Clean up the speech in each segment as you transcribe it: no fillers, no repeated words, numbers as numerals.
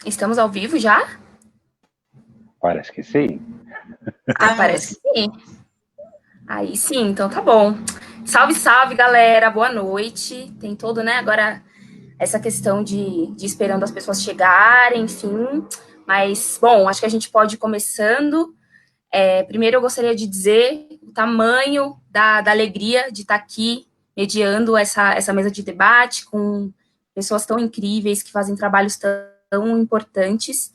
Estamos ao vivo já? Parece que sim. Ah, parece que sim. Aí sim, então tá bom. Salve, salve, galera. Boa noite. Tem todo, né, agora essa questão de esperando as pessoas chegarem, enfim. Mas, bom, acho que a gente pode ir começando. Primeiro eu gostaria de dizer o tamanho da alegria de estar aqui mediando essa mesa de debate com pessoas tão incríveis que fazem trabalhos tão importantes.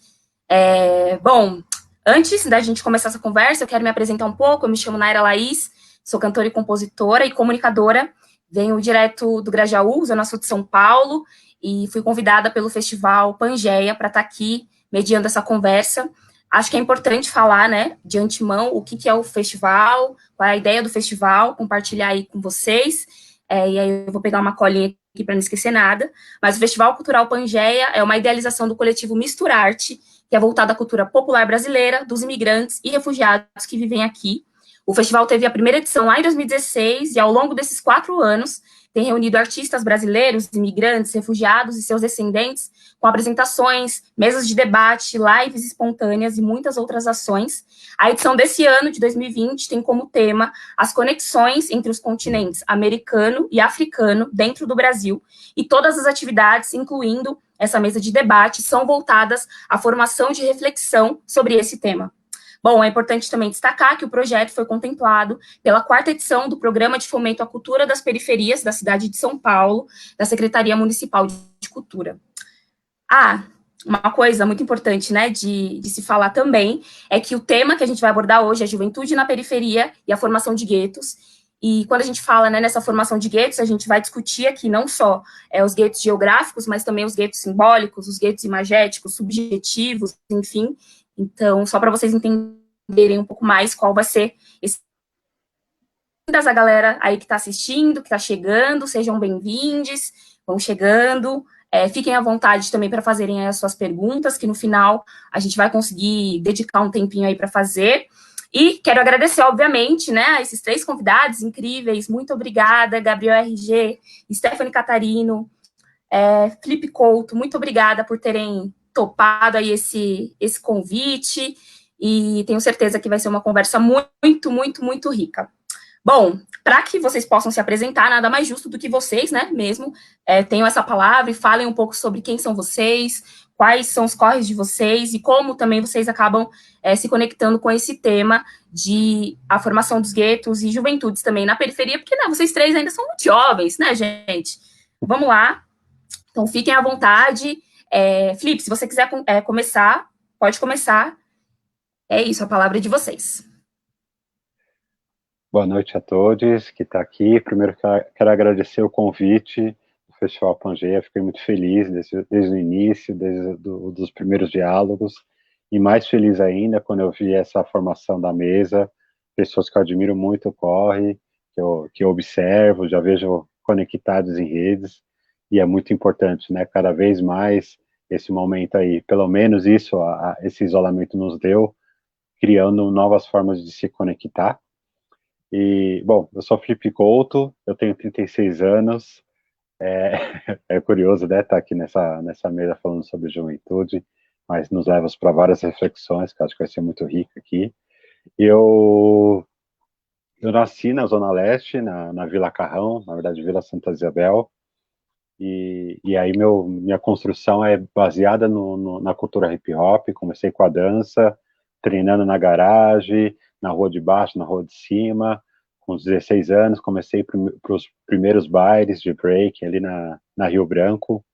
Bom, antes da gente começar essa conversa, eu quero me apresentar um pouco. Eu me chamo Naira Laís, sou cantora e compositora e comunicadora. Venho direto do Grajaú, Zona Sul de São Paulo, e fui convidada pelo Festival Pangeia para estar aqui mediando essa conversa. Acho que é importante falar, né, de antemão, o que é o festival, qual é a ideia do festival, compartilhar aí com vocês. E aí eu vou pegar uma colinha aqui para não esquecer nada. Mas o Festival Cultural Pangeia é uma idealização do coletivo Misturarte, que é voltado à cultura popular brasileira, dos imigrantes e refugiados que vivem aqui. O festival teve a primeira edição lá em 2016 e, ao longo desses 4 anos, tem reunido artistas brasileiros, imigrantes, refugiados e seus descendentes com apresentações, mesas de debate, lives espontâneas e muitas outras ações. A edição desse ano, de 2020, tem como tema as conexões entre os continentes americano e africano dentro do Brasil, e todas as atividades, incluindo essa mesa de debate, são voltadas à formação de reflexão sobre esse tema. Bom, é importante também destacar que o projeto foi contemplado pela 4ª edição do Programa de Fomento à Cultura das Periferias da cidade de São Paulo, da Secretaria Municipal de Cultura. Uma coisa muito importante, né, de se falar também, é que o tema que a gente vai abordar hoje é a juventude na periferia e a formação de guetos. E quando a gente fala, né, nessa formação de guetos, a gente vai discutir aqui não só os guetos geográficos, mas também os guetos simbólicos, os guetos imagéticos, subjetivos, enfim. Então, só para vocês entenderem um pouco mais qual vai ser esse... A galera aí que está assistindo, que está chegando, sejam bem-vindos, vão chegando. Fiquem à vontade também para fazerem as suas perguntas, que no final a gente vai conseguir dedicar um tempinho aí para fazer. E quero agradecer, obviamente, né, a esses 3 convidados incríveis. Muito obrigada, Gabriel RG, Stephanie Catarino, Felipe Couto, muito obrigada por terem topado aí esse convite. E tenho certeza que vai ser uma conversa muito, muito, muito rica. Bom, para que vocês possam se apresentar, nada mais justo do que vocês, né, mesmo, tenham essa palavra e falem um pouco sobre quem são vocês, quais são os corres de vocês e como também vocês acabam se conectando com esse tema de a formação dos guetos e juventudes também na periferia, porque, né, vocês 3 ainda são muito jovens, né, gente? Vamos lá. Então, fiquem à vontade. Felipe, se você quiser começar, pode começar. É isso, a palavra é de vocês. Boa noite a todos que estão aqui. Primeiro, quero agradecer o convite do Festival Pangeia. Fiquei muito feliz desde o início, desde dos primeiros diálogos, e mais feliz ainda quando eu vi essa formação da mesa, pessoas que eu admiro muito o corre, que eu observo, já vejo conectados em redes, e é muito importante, né? Cada vez mais esse momento aí, pelo menos isso, esse isolamento nos deu, criando novas formas de se conectar. E, bom, eu sou Felipe Couto, eu tenho 36 anos, é curioso, né, estar aqui nessa mesa falando sobre juventude, mas nos leva para várias reflexões, que eu acho que vai ser muito rica aqui. Eu, eu nasci na Zona Leste, na Vila Carrão, na verdade, Vila Santa Isabel, e aí minha construção é baseada na cultura hip hop. Comecei com a dança, treinando na garagem, na rua de baixo, na rua de cima. Com os 16 anos, comecei para os primeiros bailes de break ali na Rio Branco,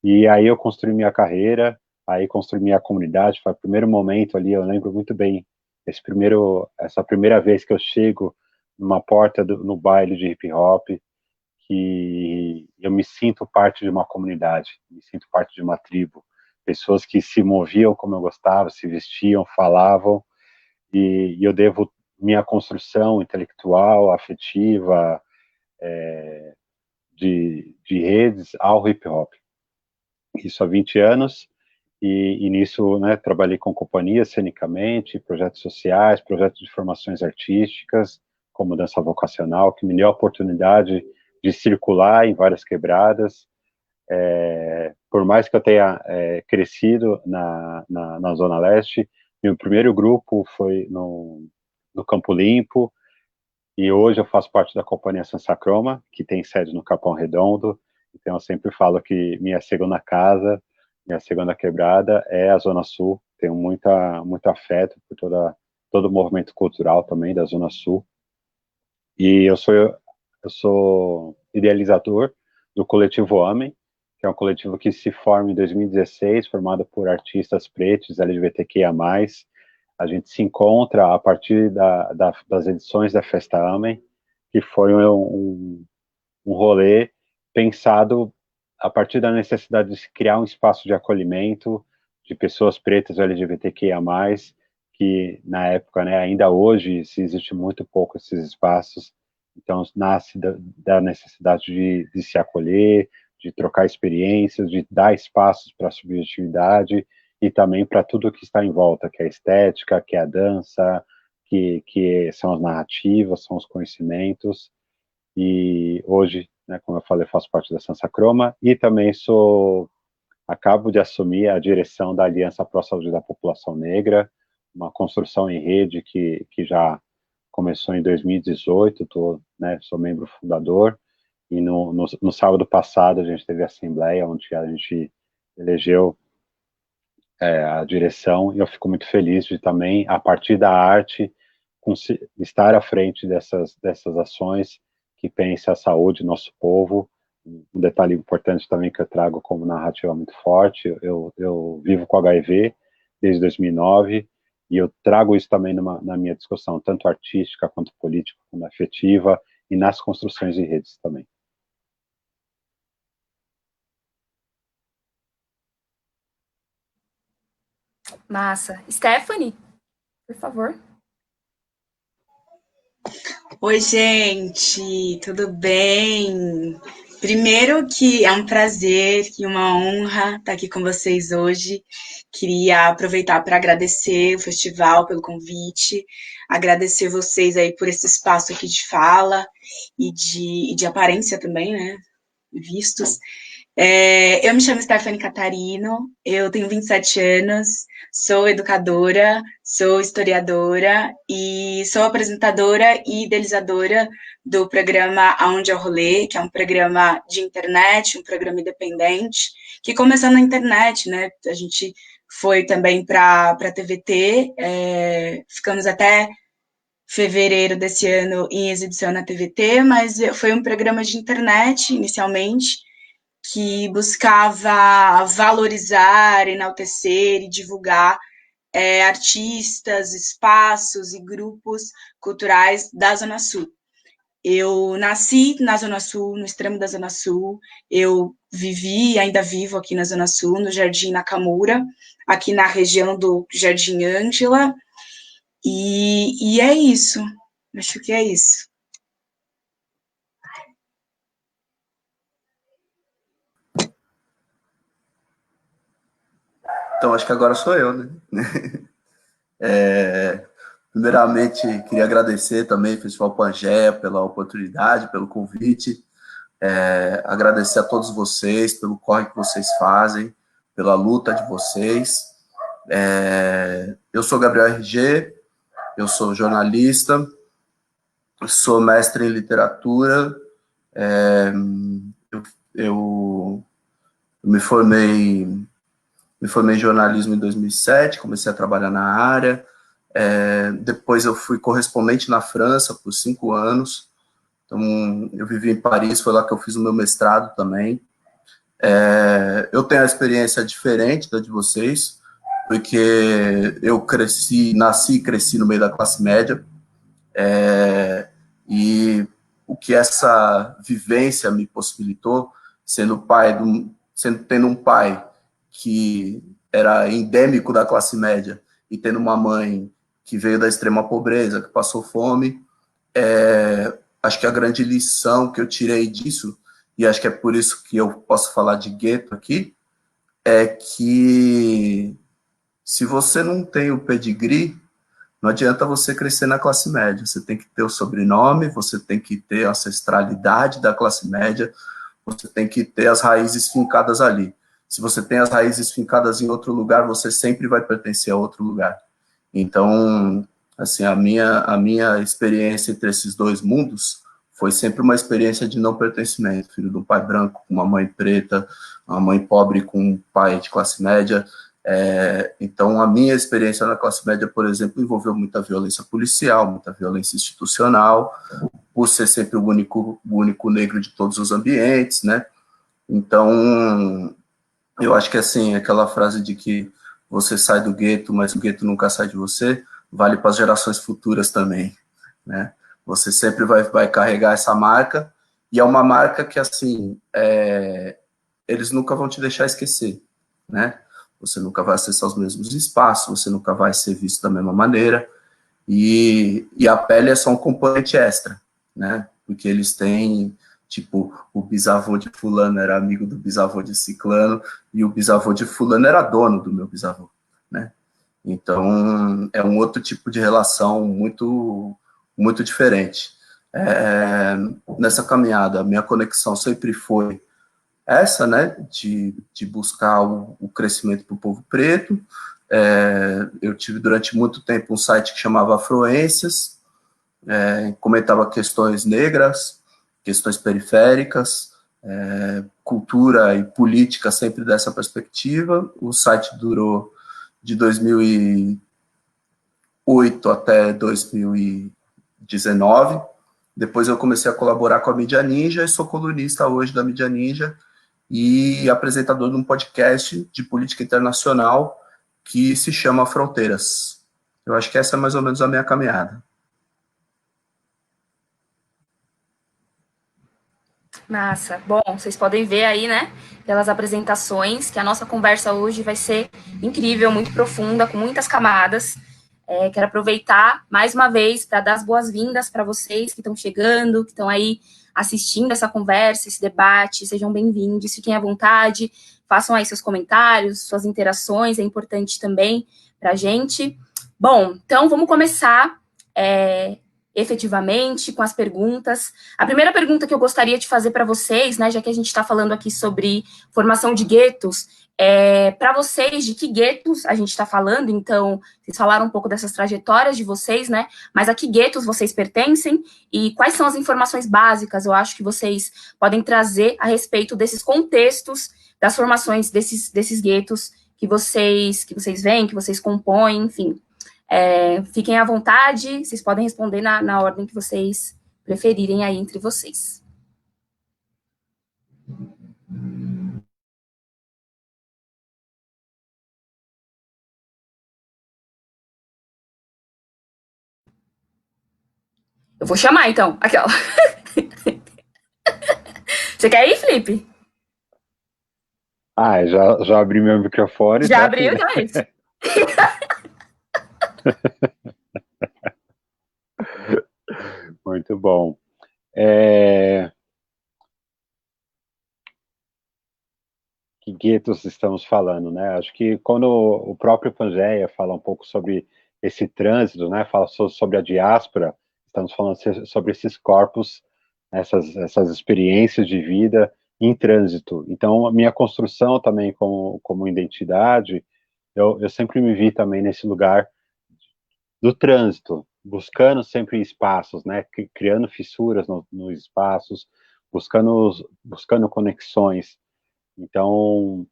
e aí eu construí minha carreira, aí construí minha comunidade. Foi o primeiro momento ali, eu lembro muito bem, essa primeira vez que eu chego numa porta no baile de hip hop, que eu me sinto parte de uma comunidade, me sinto parte de uma tribo, pessoas que se moviam como eu gostava, se vestiam, falavam, e eu devo minha construção intelectual, afetiva, de redes ao hip hop. Isso há 20 anos, e nisso, né, trabalhei com companhias cenicamente, projetos sociais, projetos de formações artísticas, como dança vocacional, que me deu a oportunidade de circular em várias quebradas, Por mais que eu tenha crescido na Zona Leste, meu primeiro grupo foi no Campo Limpo, e hoje eu faço parte da companhia Sansa Croma, que tem sede no Capão Redondo. Então eu sempre falo que minha segunda casa, minha segunda quebrada é a Zona Sul. Tenho muito afeto por todo o movimento cultural também da Zona Sul. E eu sou idealizador do Coletivo Homem, que é um coletivo que se forma em 2016, formado por artistas pretos, LGBTQIA+. A gente se encontra a partir das edições da Festa Amém, que foi um rolê pensado a partir da necessidade de se criar um espaço de acolhimento de pessoas pretas LGBTQIA+, que na época, né, ainda hoje, se existe muito pouco esses espaços, então nasce da necessidade de se acolher, de trocar experiências, de dar espaços para a subjetividade e também para tudo que está em volta, que é a estética, que é a dança, que são as narrativas, são os conhecimentos. E hoje, né, como eu falei, faço parte da Sansa Croma e também acabo de assumir a direção da Aliança Pró Saúde da População Negra, uma construção em rede que já começou em 2018, né, sou membro fundador, e no sábado passado a gente teve a assembleia, onde a gente elegeu a direção, e eu fico muito feliz de também, a partir da arte, estar à frente dessas ações que pensam a saúde do nosso povo. Um detalhe importante também que eu trago como narrativa muito forte, eu vivo com HIV desde 2009, e eu trago isso também na minha discussão, tanto artística, quanto política, quanto afetiva, e nas construções de redes também. Massa. Stephanie, por favor. Oi, gente, tudo bem? Primeiro que é um prazer e uma honra estar aqui com vocês hoje. Queria aproveitar para agradecer o festival pelo convite, agradecer vocês aí por esse espaço aqui de fala e de aparência também, né? Vistos. Eu me chamo Stephanie Catarino, eu tenho 27 anos, sou educadora, sou historiadora e sou apresentadora e idealizadora do programa Aonde é o Rolê, que é um programa de internet, um programa independente, que começou na internet, né? A gente foi também para a TVT, ficamos até fevereiro desse ano em exibição na TVT, mas foi um programa de internet, inicialmente, que buscava valorizar, enaltecer e divulgar artistas, espaços e grupos culturais da Zona Sul. Eu nasci na Zona Sul, no extremo da Zona Sul, eu vivi e ainda vivo aqui na Zona Sul, no Jardim Nakamura, aqui na região do Jardim Ângela, e é isso, acho que é isso. Então, acho que agora sou eu, né? Primeiramente, queria agradecer também ao Festival Pangeia pela oportunidade, pelo convite. Agradecer a todos vocês pelo corre que vocês fazem, pela luta de vocês. Eu sou Gabriel RG, eu sou jornalista, sou mestre em literatura, eu me formei em jornalismo em 2007, comecei a trabalhar na área, depois eu fui correspondente na França por 5 anos, então eu vivi em Paris, foi lá que eu fiz o meu mestrado também. Eu tenho a experiência diferente da de vocês, porque eu nasci e cresci no meio da classe média, e o que essa vivência me possibilitou, tendo um pai que era endêmico da classe média e tendo uma mãe que veio da extrema pobreza, que passou fome, acho que a grande lição que eu tirei disso, e acho que é por isso que eu posso falar de gueto aqui, é que se você não tem o pedigree, não adianta você crescer na classe média, você tem que ter o sobrenome, você tem que ter a ancestralidade da classe média, você tem que ter as raízes fincadas ali. Se você tem as raízes fincadas em outro lugar, você sempre vai pertencer a outro lugar. Então, assim, a minha experiência entre esses dois mundos foi sempre uma experiência de não pertencimento. Filho de um pai branco, com uma mãe preta, uma mãe pobre com um pai de classe média. Então, a minha experiência na classe média, por exemplo, envolveu muita violência policial, muita violência institucional, por ser sempre o único negro de todos os ambientes, né? Então, eu acho que, assim, aquela frase de que você sai do gueto, mas o gueto nunca sai de você, vale para as gerações futuras também, né? Você sempre vai carregar essa marca, e é uma marca que, assim, eles nunca vão te deixar esquecer, né? Você nunca vai acessar os mesmos espaços, você nunca vai ser visto da mesma maneira, e a pele é só um componente extra, né? Porque eles têm, tipo, o bisavô de fulano era amigo do bisavô de ciclano, e o bisavô de fulano era dono do meu bisavô, né? Então, é um outro tipo de relação muito, muito diferente. Nessa caminhada, a minha conexão sempre foi essa, né, de buscar o crescimento para o povo preto. Eu tive durante muito tempo um site que chamava Afluências, comentava questões negras, questões periféricas, cultura e política sempre dessa perspectiva. O site durou de 2008 até 2019. Depois eu comecei a colaborar com a Mídia Ninja e sou colunista hoje da Mídia Ninja e apresentador de um podcast de política internacional que se chama Fronteiras. Eu acho que essa é mais ou menos a minha caminhada. Massa. Bom, vocês podem ver aí, né, pelas apresentações, que a nossa conversa hoje vai ser incrível, muito profunda, com muitas camadas. Quero aproveitar mais uma vez para dar as boas-vindas para vocês que estão chegando, que estão aí assistindo essa conversa, esse debate. Sejam bem-vindos, fiquem à vontade, façam aí seus comentários, suas interações, é importante também para a gente. Bom, então vamos começar efetivamente com as perguntas. A primeira pergunta que eu gostaria de fazer para vocês, né, já que a gente está falando aqui sobre formação de guetos, para vocês, de que guetos a gente está falando? Então, vocês falaram um pouco dessas trajetórias de vocês, né? Mas a que guetos vocês pertencem e quais são as informações básicas, eu acho, que vocês podem trazer a respeito desses contextos, das formações desses guetos que vocês veem, que vocês compõem, enfim. Fiquem à vontade, vocês podem responder na ordem que vocês preferirem aí entre vocês. Eu vou chamar, então. Aquela. Você quer ir, Felipe? Já abri meu microfone. Já abriu, então é isso. Muito bom. Que guetos estamos falando, né? Acho que quando o próprio Pangea fala um pouco sobre esse trânsito, né? Fala sobre a diáspora, estamos falando sobre esses corpos, essas experiências de vida em trânsito. Então, a minha construção também como identidade, eu sempre me vi também nesse lugar do trânsito, buscando sempre espaços, né? Criando fissuras nos espaços, buscando conexões. Então,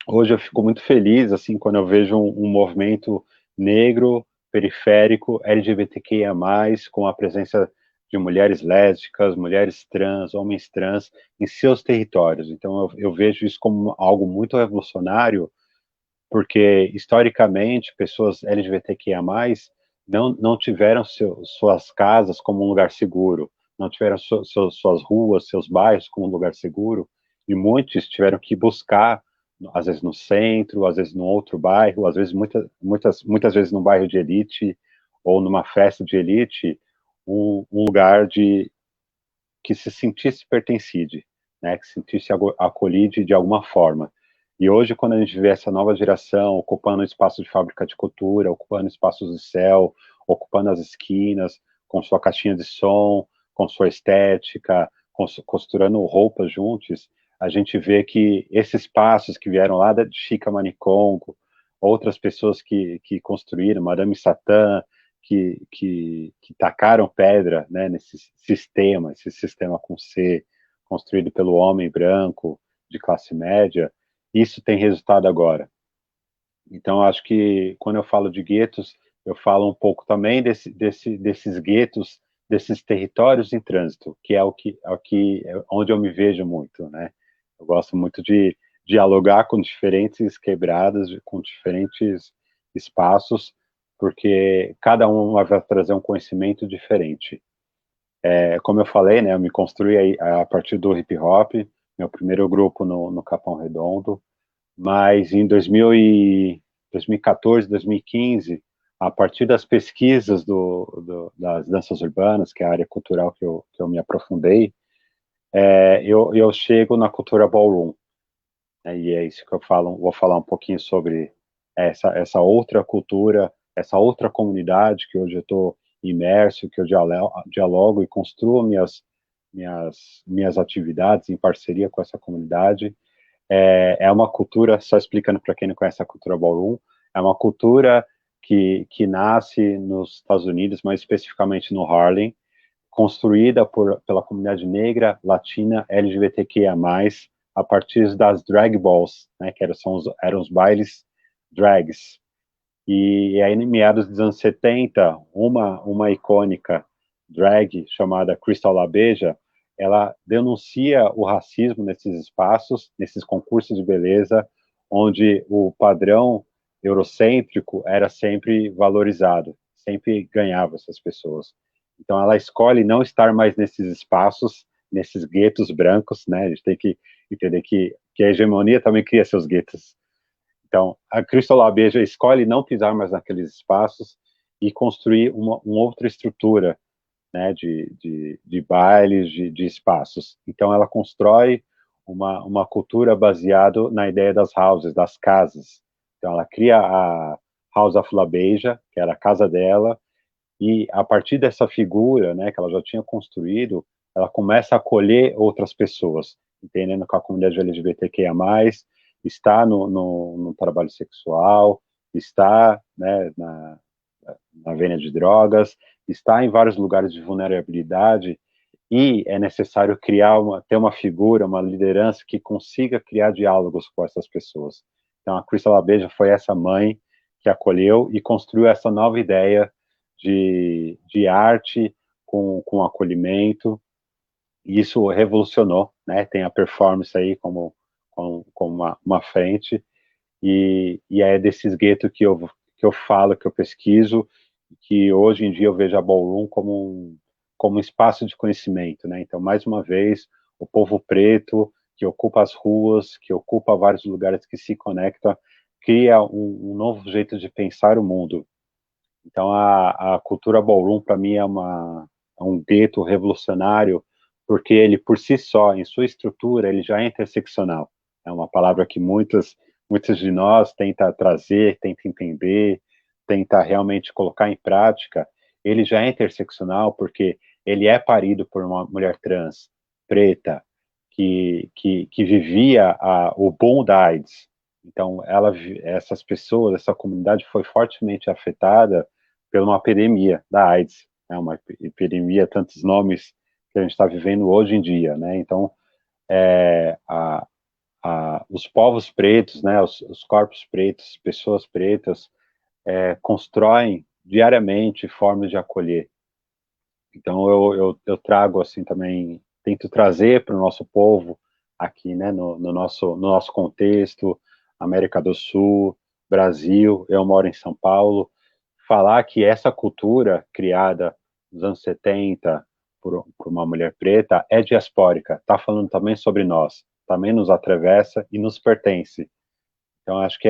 hoje eu fico muito feliz, assim, quando eu vejo um movimento negro, periférico, LGBTQIA+, com a presença de mulheres lésbicas, mulheres trans, homens trans, em seus territórios. Então, eu vejo isso como algo muito revolucionário, porque, historicamente, pessoas LGBTQIA+, não tiveram suas casas como um lugar seguro, não tiveram suas ruas, seus bairros como um lugar seguro, e muitos tiveram que buscar, às vezes no centro, às vezes num outro bairro, às vezes muitas vezes num bairro de elite, ou numa festa de elite, um lugar que se sentisse pertencido, né, que se sentisse acolhido de alguma forma. E hoje, quando a gente vê essa nova geração ocupando espaço de fábrica de cultura, ocupando espaços de céu, ocupando as esquinas, com sua caixinha de som, com sua estética, costurando roupas juntos, a gente vê que esses passos que vieram lá de Chica Manicongo, outras pessoas que construíram, Madame Satã, que tacaram pedra, né, nesse sistema, esse sistema com C, construído pelo homem branco, de classe média, isso tem resultado agora. Então, acho que quando eu falo de guetos, eu falo um pouco também desses guetos, desses territórios em trânsito, que é onde eu me vejo muito, né? Eu gosto muito de dialogar com diferentes quebradas, com diferentes espaços, porque cada um vai trazer um conhecimento diferente. Como eu falei, né, eu me construí a partir do hip hop, meu primeiro grupo no Capão Redondo, mas em 2014, 2015, a partir das pesquisas das danças urbanas, que é a área cultural que eu me aprofundei, eu chego na cultura ballroom, né, e é isso que eu vou falar um pouquinho sobre essa outra cultura, essa outra comunidade que hoje eu estou imerso, que eu dialogo e construo minhas atividades em parceria com essa comunidade. É uma cultura, só explicando para quem não conhece a cultura ballroom, é uma cultura que nasce nos Estados Unidos, mais especificamente no Harlem, construída pela comunidade negra, latina, LGBTQIA+, a partir das drag balls, né, que eram os bailes drags. E aí, em meados dos anos 70, uma icônica drag chamada Crystal LaBeija, ela denuncia o racismo nesses espaços, nesses concursos de beleza, onde o padrão eurocêntrico era sempre valorizado, sempre ganhava essas pessoas. Então, ela escolhe não estar mais nesses espaços, nesses guetos brancos, né? A gente tem que entender que a hegemonia também cria seus guetos. Então, a Crystal LaBeija escolhe não pisar mais naqueles espaços e construir uma outra estrutura, né, de bailes, de espaços. Então, ela constrói uma cultura baseada na ideia das houses, das casas. Então, ela cria a House of LaBeija, que era a casa dela, e a partir dessa figura, né, que ela já tinha construído, ela começa a acolher outras pessoas, entendendo que a comunidade LGBTQIA+, está no trabalho sexual, está, né, na venda de drogas, está em vários lugares de vulnerabilidade, e é necessário ter uma figura, uma liderança que consiga criar diálogos com essas pessoas. Então, a Crystal LaBeija foi essa mãe que acolheu e construiu essa nova ideia de arte com acolhimento, e isso revolucionou, né? Tem a performance aí como uma frente, e é desses guetos que eu falo, que eu pesquiso, que hoje em dia eu vejo a Ballroom como um espaço de conhecimento, né? Então, mais uma vez, o povo preto, que ocupa as ruas, que ocupa vários lugares que se conectam, cria um novo jeito de pensar o mundo. Então, a cultura Ballroom, para mim, é um gueto revolucionário, porque ele, por si só, em sua estrutura, ele já é interseccional. É uma palavra que muitos de nós tenta trazer, tenta entender, tenta realmente colocar em prática. Ele já é interseccional porque ele é parido por uma mulher trans, preta, que vivia o boom da AIDS. Então, essas pessoas, essa comunidade foi fortemente afetada por uma epidemia da AIDS, né? Uma epidemia, tantos nomes que a gente está vivendo hoje em dia, né? Então, os povos pretos, né, os corpos pretos, pessoas pretas, constroem diariamente formas de acolher. Então, eu trago, assim, também, tento trazer para o nosso povo, aqui, né, no nosso contexto, América do Sul, Brasil, eu moro em São Paulo, falar que essa cultura criada nos anos 70 por uma mulher preta é diaspórica, está falando também sobre nós, também nos atravessa e nos pertence. Então, acho que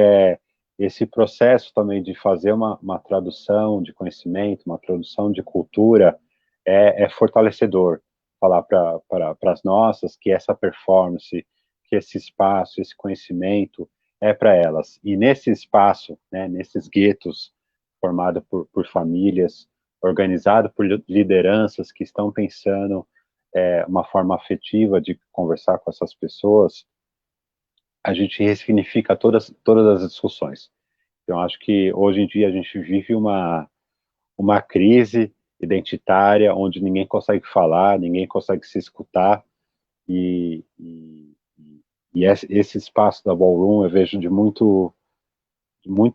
esse processo também de fazer uma tradução de conhecimento, uma tradução de cultura, é fortalecedor. Falar para as nossas que essa performance, que esse espaço, esse conhecimento é para elas. E nesse espaço, né, nesses guetos, formado por famílias, organizado por lideranças que estão pensando uma forma afetiva de conversar com essas pessoas, a gente ressignifica todas as discussões. Então, acho que hoje em dia a gente vive uma crise identitária, onde ninguém consegue falar, ninguém consegue se escutar, e esse espaço da Ballroom eu vejo de muito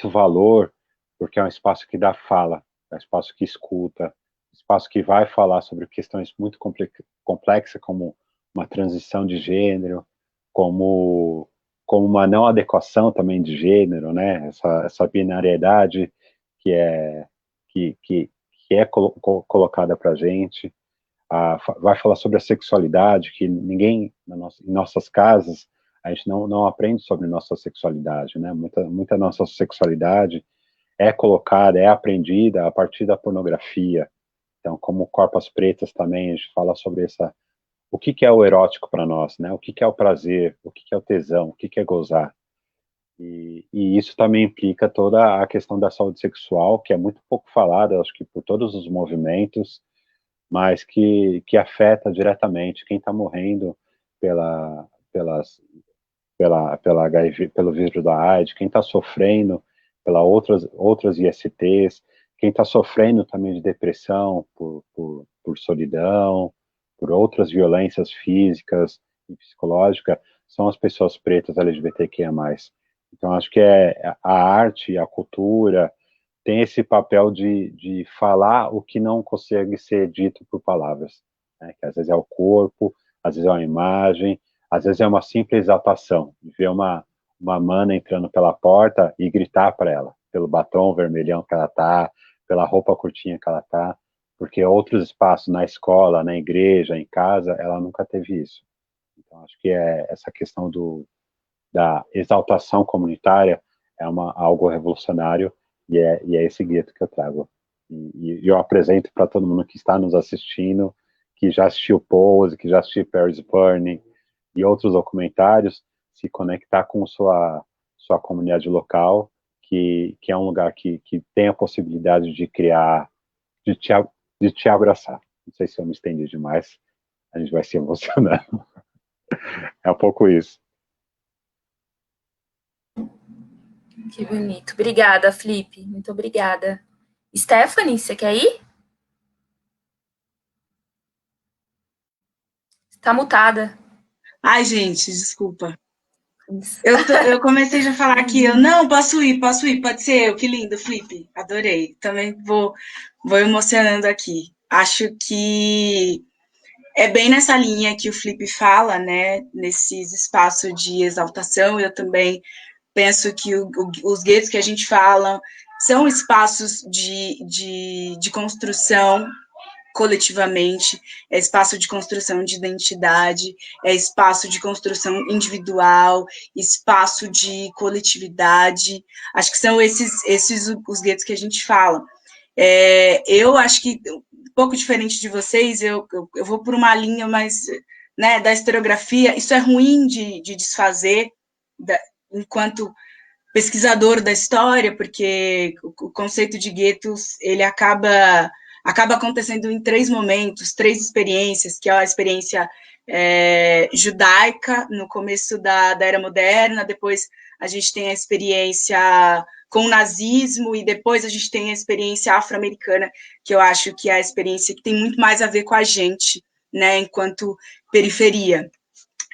valor, porque é um espaço que dá fala, é um espaço que escuta, espaço que vai falar sobre questões muito complexas, como uma transição de gênero, como uma não adequação também de gênero, né? Essa binariedade que é colocada para a gente. Vai falar sobre a sexualidade, que ninguém em nossas casas a gente não aprende sobre nossa sexualidade, né? Muita nossa sexualidade é colocada, é aprendida a partir da pornografia. Então, como Corpas Pretas também, a gente fala sobre o que é o erótico para nós, né? O que é o prazer, o que é o tesão, o que é gozar. E isso também implica toda a questão da saúde sexual, que é muito pouco falada, acho que por todos os movimentos, mas que afeta diretamente quem está morrendo pela HIV, pelo vírus da AIDS, quem está sofrendo pelas outras ISTs, quem está sofrendo também de depressão, por solidão, por outras violências físicas e psicológicas, são as pessoas pretas LGBTQIA+. Então, acho que a arte, a cultura, tem esse papel de falar o que não consegue ser dito por palavras, né? Que às vezes é o corpo, às vezes é uma imagem, às vezes é uma simples exaltação, de ver uma mana entrando pela porta e gritar para ela, pelo batom vermelhão que ela tá, pela roupa curtinha que ela tá, porque outros espaços, na escola, na igreja, em casa, ela nunca teve isso. Então, acho que essa questão da exaltação comunitária é algo revolucionário, e é esse gueto que eu trago. E eu apresento para todo mundo que está nos assistindo, que já assistiu Pose, que já assistiu Paris Burning e outros documentários, se conectar com sua comunidade local, que é um lugar que tem a possibilidade de criar, de te abraçar. Não sei se eu me estendi demais, a gente vai se emocionando. É um pouco isso. Que bonito. Obrigada, Felipe. Muito obrigada. Stephanie, você quer ir? Tá mutada. Ai, gente, desculpa. Eu comecei já a falar aqui, não, posso ir, pode ser eu, que lindo, Felipe, adorei. Também vou emocionando aqui. Acho que é bem nessa linha que o Felipe fala, né, nesses espaços de exaltação. Eu também penso que os guetos que a gente fala são espaços de construção coletivamente, é espaço de construção de identidade, é espaço de construção individual, espaço de coletividade. Acho que são esses os guetos que a gente fala. Eu acho que, um pouco diferente de vocês, eu vou por uma linha mais, né, da historiografia. Isso é ruim de desfazer, enquanto pesquisador da história, porque o conceito de guetos, ele acaba acontecendo em 3 momentos, 3 experiências, que é a experiência judaica, no começo da Era Moderna, depois a gente tem a experiência com o nazismo, e depois a gente tem a experiência afro-americana, que eu acho que é a experiência que tem muito mais a ver com a gente, né, enquanto periferia.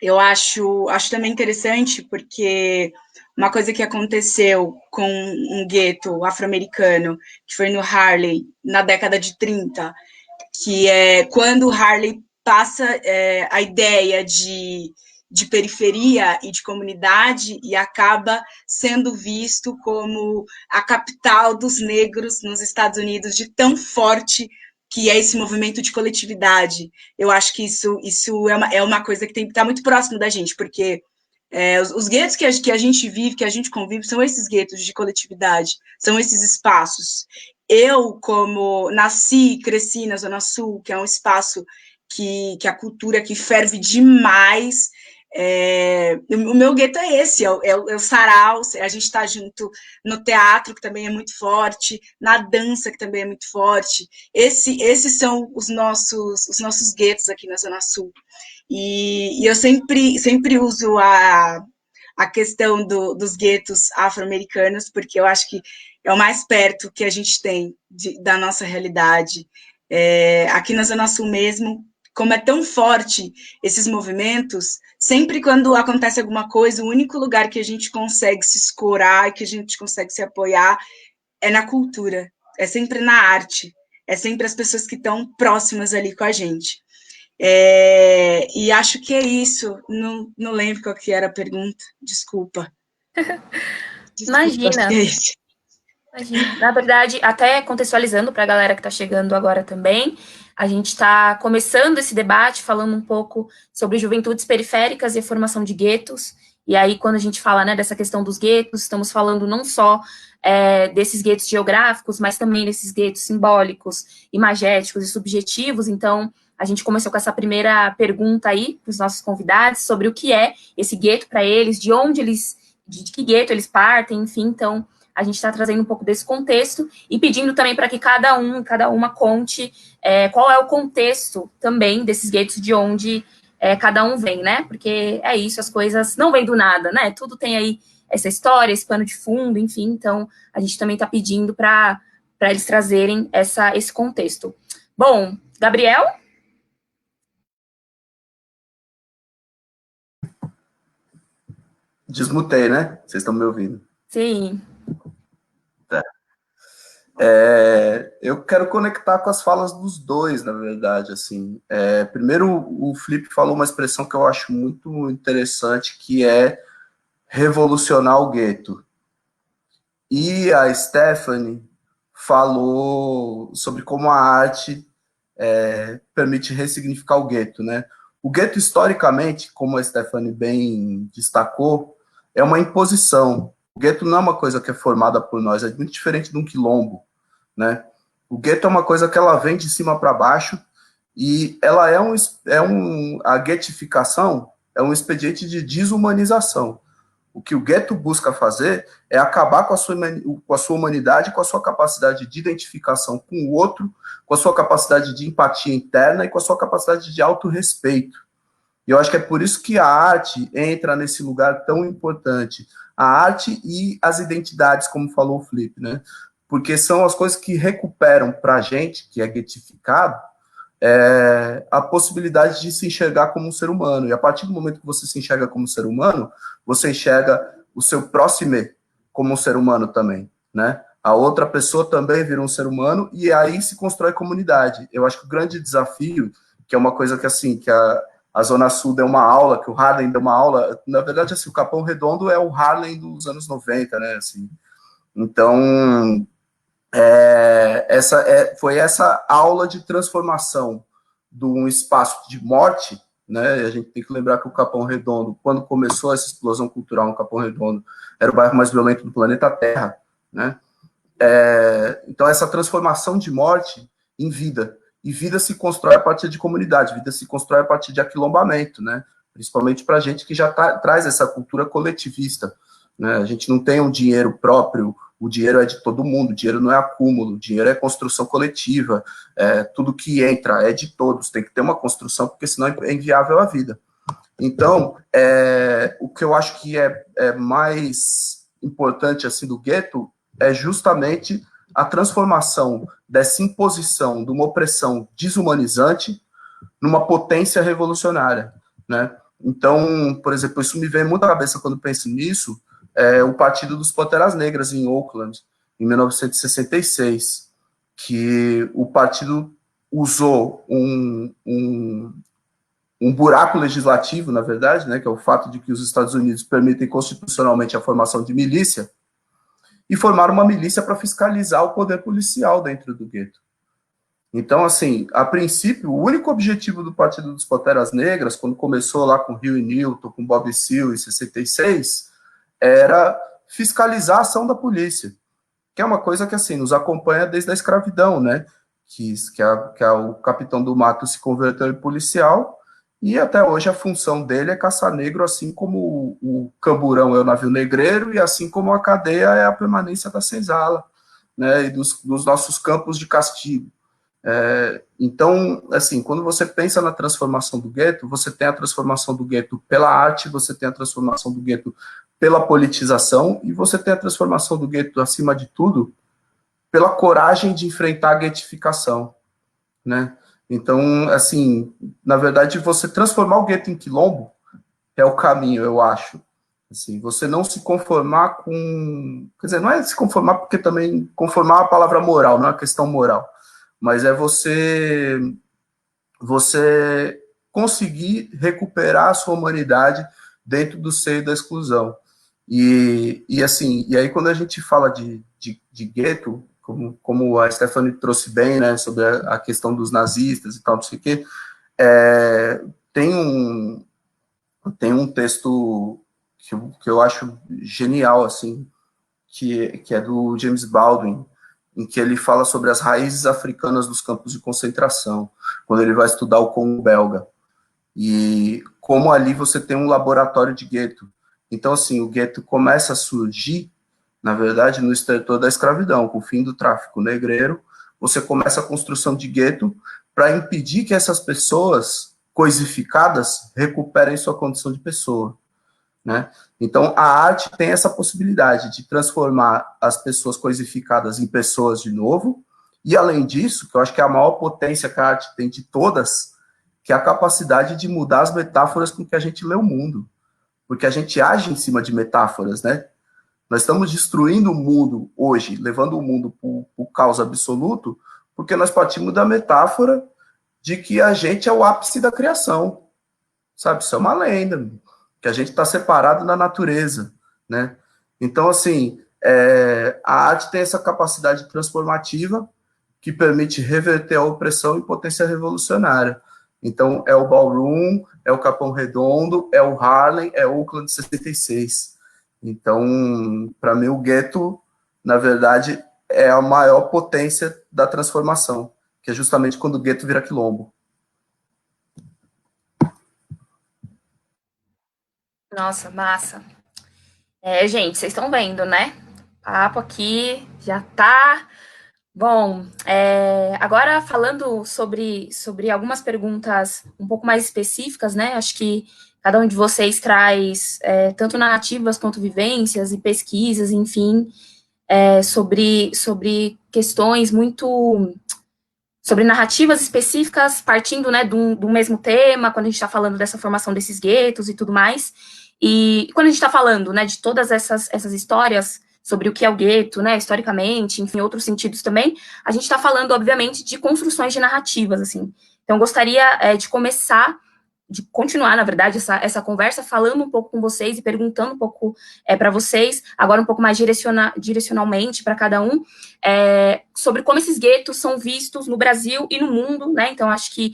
Eu acho também interessante, porque uma coisa que aconteceu com um gueto afro-americano, que foi no Harlem, na década de 30, que é quando o Harlem passa a ideia de periferia e de comunidade e acaba sendo visto como a capital dos negros nos Estados Unidos, de tão forte que é esse movimento de coletividade. Eu acho que isso é uma coisa que está muito próximo da gente, porque os guetos que a gente vive, que a gente convive, são esses guetos de coletividade, são esses espaços. Eu, como nasci e cresci na Zona Sul, que é um espaço que a cultura que ferve demais, O meu gueto é esse, é o sarau, a gente está junto no teatro, que também é muito forte, na dança, que também é muito forte. Esses são os nossos guetos aqui na Zona Sul. E eu sempre uso a questão dos guetos afro-americanos, porque eu acho que é o mais perto que a gente tem da nossa realidade. Aqui na Zona Sul mesmo, como é tão forte esses movimentos, sempre quando acontece alguma coisa, o único lugar que a gente consegue se escorar, que a gente consegue se apoiar, é na cultura, é sempre na arte, é sempre as pessoas que estão próximas ali com a gente. E acho que é isso. Não lembro qual que era a pergunta. Desculpa. Imagina. Imagina. Na verdade, até contextualizando para a galera que está chegando agora também, a gente está começando esse debate falando um pouco sobre juventudes periféricas e a formação de guetos. E aí, quando a gente fala, né, dessa questão dos guetos, estamos falando não só desses guetos geográficos, mas também desses guetos simbólicos, imagéticos e subjetivos. Então, a gente começou com essa primeira pergunta aí para os nossos convidados sobre o que é esse gueto para eles, de que gueto eles partem, enfim. Então, a gente está trazendo um pouco desse contexto e pedindo também para que cada uma conte qual é o contexto também desses guetos, de onde cada um vem, né? Porque é isso, as coisas não vêm do nada, né? Tudo tem aí essa história, esse pano de fundo, enfim. Então, a gente também está pedindo para eles trazerem esse contexto. Bom, Gabriel? Desmutei, né? Vocês estão me ouvindo? Sim. Tá. Eu quero conectar com as falas dos dois, na verdade. Assim, primeiro, o Felipe falou uma expressão que eu acho muito interessante, que é revolucionar o gueto. E a Stephanie falou sobre como a arte permite ressignificar o gueto, né? O gueto, historicamente, como a Stephanie bem destacou, é uma imposição. O gueto não é uma coisa que é formada por nós, é muito diferente de um quilombo, né? O gueto é uma coisa que ela vem de cima para baixo e ela a guetificação é um expediente de desumanização. O que o gueto busca fazer é acabar com a sua humanidade, com a sua capacidade de identificação com o outro, com a sua capacidade de empatia interna e com a sua capacidade de autorrespeito. E eu acho que é por isso que a arte entra nesse lugar tão importante. A arte e as identidades, como falou o Felipe, né? Porque são as coisas que recuperam para a gente, que é guetificado, a possibilidade de se enxergar como um ser humano. E a partir do momento que você se enxerga como um ser humano, você enxerga o seu próximo como um ser humano também, né? A outra pessoa também vira um ser humano e aí se constrói comunidade. Eu acho que o grande desafio, que é uma coisa que, assim, que a Zona Sul deu uma aula, que o Harlem deu uma aula, na verdade, assim, o Capão Redondo é o Harlem dos anos 90, né, assim. Então, foi essa aula de transformação de um espaço de morte, né? A gente tem que lembrar que o Capão Redondo, quando começou essa explosão cultural no Capão Redondo, era o bairro mais violento do planeta Terra, né? Então, essa transformação de morte em vida. E vida se constrói a partir de comunidade, vida se constrói a partir de aquilombamento, né? Principalmente para a gente que já traz essa cultura coletivista, né? A gente não tem um dinheiro próprio, o dinheiro é de todo mundo, o dinheiro não é acúmulo, o dinheiro é construção coletiva, tudo que entra é de todos, tem que ter uma construção, porque senão é inviável a vida. Então, o que eu acho que é mais importante assim do gueto é justamente a transformação dessa imposição de uma opressão desumanizante numa potência revolucionária, né? Então, por exemplo, isso me vem muito à cabeça quando penso nisso, o Partido dos Panteras Negras em Oakland, em 1966, que o partido usou um buraco legislativo, na verdade, né, que é o fato de que os Estados Unidos permitem constitucionalmente a formação de milícia, e formaram uma milícia para fiscalizar o poder policial dentro do gueto. Então, assim, a princípio, o único objetivo do Partido dos Panteras Negras, quando começou lá com Huey Newton, com Bob Seale, em 66, era fiscalizar a ação da polícia, que é uma coisa que, assim, nos acompanha desde a escravidão, né? Que o capitão do mato se converteu em policial e até hoje a função dele é caçar negro, assim como o camburão é o navio negreiro, e assim como a cadeia é a permanência da senzala, né, e dos nossos campos de castigo. Então, assim, quando você pensa na transformação do gueto, você tem a transformação do gueto pela arte, você tem a transformação do gueto pela politização, e você tem a transformação do gueto, acima de tudo, pela coragem de enfrentar a guetificação, né? Então, assim, na verdade, você transformar o gueto em quilombo é o caminho, eu acho. Assim, você não se conformar com... Quer dizer, não é se conformar, porque também conformar é uma palavra moral, não é uma questão moral, mas é você conseguir recuperar a sua humanidade dentro do seio da exclusão. Assim, e aí quando a gente fala de gueto, como a Stephanie trouxe bem, né, sobre a questão dos nazistas e tal, não sei o quê, tem um texto que eu acho genial, assim, que é do James Baldwin, em que ele fala sobre as raízes africanas dos campos de concentração, quando ele vai estudar o Congo belga. E como ali você tem um laboratório de gueto. Então, assim, o gueto começa a surgir, na verdade, no estertor da escravidão, com o fim do tráfico negreiro, você começa a construção de gueto para impedir que essas pessoas coisificadas recuperem sua condição de pessoa, né? Então, a arte tem essa possibilidade de transformar as pessoas coisificadas em pessoas de novo, e além disso, que eu acho que é a maior potência que a arte tem de todas, que é a capacidade de mudar as metáforas com que a gente lê o mundo. Porque a gente age em cima de metáforas, né? Nós estamos destruindo o mundo hoje, levando o mundo para o caos absoluto, porque nós partimos da metáfora de que a gente é o ápice da criação, sabe? Isso é uma lenda, que a gente está separado da natureza, né? Então, assim, a arte tem essa capacidade transformativa que permite reverter a opressão e potência revolucionária. Então, é o Ballroom, é o Capão Redondo, é o Harlem, é o Oakland 66. Então, para mim, o gueto, na verdade, é a maior potência da transformação, que é justamente quando o gueto vira quilombo. Nossa, massa. Gente, vocês estão vendo, né? O papo aqui já tá bom. Agora falando sobre algumas perguntas um pouco mais específicas, né? Acho que cada um de vocês traz tanto narrativas quanto vivências e pesquisas, enfim, sobre questões muito sobre narrativas específicas, partindo, né, do mesmo tema, quando a gente está falando dessa formação desses guetos e tudo mais. E quando a gente está falando, né, de todas essas histórias sobre o que é o gueto, né, historicamente, enfim, outros sentidos também, a gente está falando, obviamente, de construções de narrativas, assim. Então, eu gostaria de começar, de continuar, na verdade, essa conversa, falando um pouco com vocês e perguntando um pouco para vocês, agora um pouco mais direcionalmente para cada um, sobre como esses guetos são vistos no Brasil e no mundo, né? Então, acho que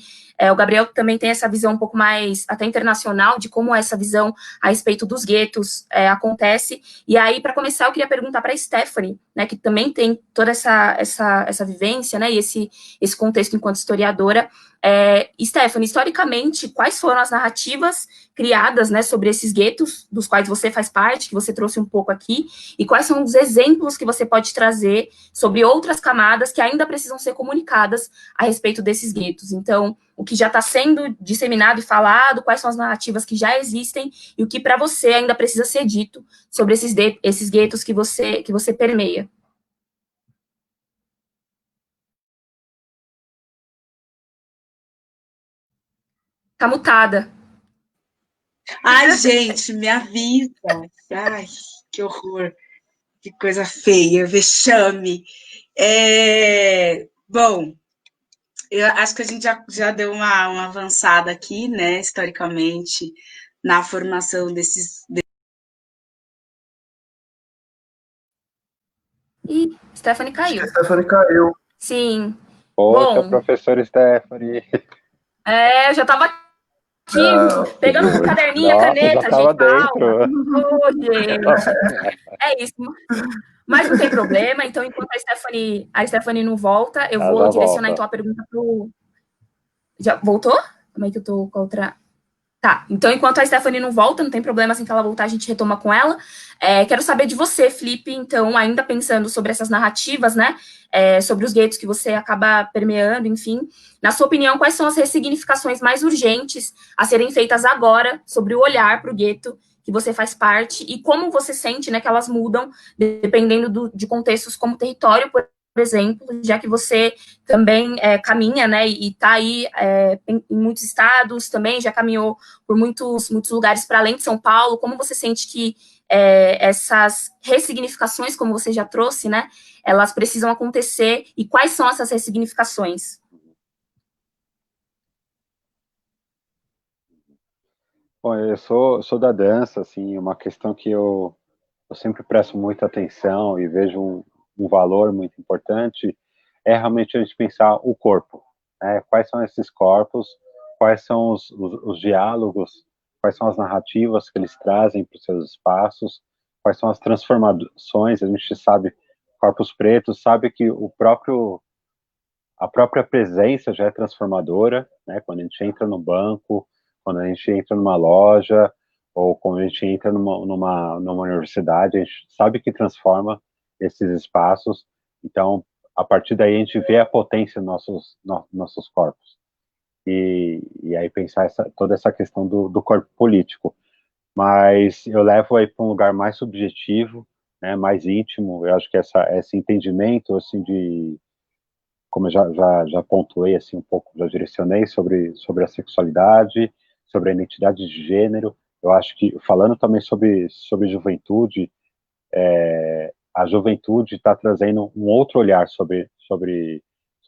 o Gabriel também tem essa visão um pouco mais até internacional de como essa visão a respeito dos guetos acontece. E aí, para começar, eu queria perguntar para a Stephanie, né, que também tem toda essa vivência, né, e esse contexto enquanto historiadora. Stephanie, historicamente, quais foram as narrativas criadas, né, sobre esses guetos, dos quais você faz parte, que você trouxe um pouco aqui, e quais são os exemplos que você pode trazer sobre outras camadas que ainda precisam ser comunicadas a respeito desses guetos? Então, o que já está sendo disseminado e falado, quais são as narrativas que já existem e o que para você ainda precisa ser dito sobre esses guetos que você permeia. Tá mutada. Ai, gente, me avisa. Ai, que horror. Que coisa feia, vexame. Bom, eu acho que a gente já deu uma avançada aqui, né, historicamente, na formação desses. Ih, Stephanie Acho que caiu. a Stephanie caiu. Sim. Poxa, Bom, professor Stephanie. eu já estava aqui pegando o caderninho, a Nossa, já caneta, estava gente, calma. dentro. Ô, gente. É isso. Mas não tem problema. Então, enquanto a Stephanie não volta, eu Ela vou já direcionar volta. então a pergunta pro. Já voltou? Como é que eu tô com a outra? Tá, então enquanto a Stephanie não volta, não tem problema, assim que ela voltar a gente retoma com ela. Quero saber de você, Felipe, então, ainda pensando sobre essas narrativas, né, sobre os guetos que você acaba permeando, enfim. Na sua opinião, quais são as ressignificações mais urgentes a serem feitas agora sobre o olhar para o gueto que você faz parte e como você sente, né, que elas mudam dependendo de contextos como território, por exemplo, já que você também caminha, né, e está aí em muitos estados também, já caminhou por muitos lugares para além de São Paulo. Como você sente que essas ressignificações, como você já trouxe, né, elas precisam acontecer, e quais são essas ressignificações? Bom, eu sou da dança, assim, uma questão que eu sempre presto muita atenção e vejo um valor muito importante é realmente a gente pensar o corpo, né? Quais são esses corpos, quais são os diálogos, quais são as narrativas que eles trazem para os seus espaços, quais são as transformações. A gente sabe, corpos pretos, sabe que a própria presença já é transformadora, né? Quando a gente entra no banco, quando a gente entra numa loja, ou quando a gente entra numa universidade, a gente sabe que transforma esses espaços. Então, a partir daí, a gente vê a potência nos nossos corpos. E aí pensar toda essa questão do corpo político. Mas eu levo aí para um lugar mais subjetivo, né, mais íntimo. Eu acho que esse entendimento, assim, como eu já pontuei assim um pouco, já direcionei sobre a sexualidade, sobre a identidade de gênero. Eu acho que, falando também sobre juventude, a juventude está trazendo um outro olhar sobre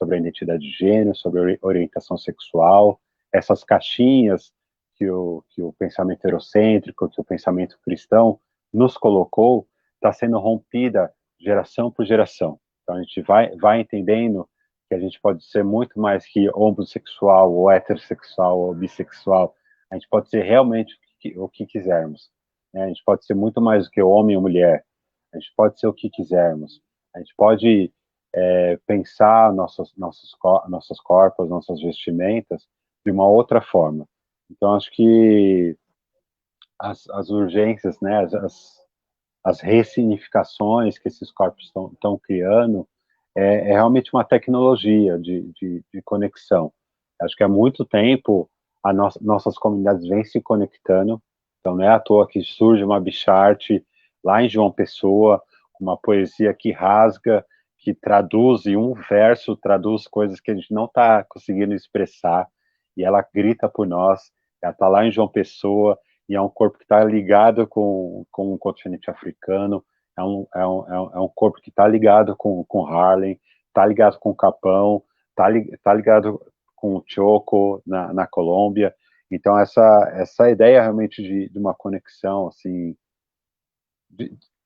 a identidade de gênero, sobre a orientação sexual, essas caixinhas que o pensamento eurocêntrico, que o pensamento cristão nos colocou, está sendo rompida geração por geração. Então a gente vai entendendo que a gente pode ser muito mais que homossexual, ou heterossexual, ou bissexual. A gente pode ser realmente o que quisermos, né? A gente pode ser muito mais do que homem ou mulher. A gente pode ser o que quisermos. A gente pode pensar nossos corpos, nossas vestimentas de uma outra forma. Então, acho que as urgências, né, as ressignificações que esses corpos estão criando é realmente uma tecnologia de conexão. Acho que há muito tempo nossas comunidades vêm se conectando, então não é à toa que surge uma bicharte lá em João Pessoa, uma poesia que rasga, que traduz, e um verso traduz coisas que a gente não está conseguindo expressar, e ela grita por nós. Ela está lá em João Pessoa, e é um corpo que está ligado com o continente africano, é um corpo que está ligado com Harlem, está ligado com o Capão, está ligado com o Choco na Colômbia. Então essa ideia realmente de uma conexão, assim,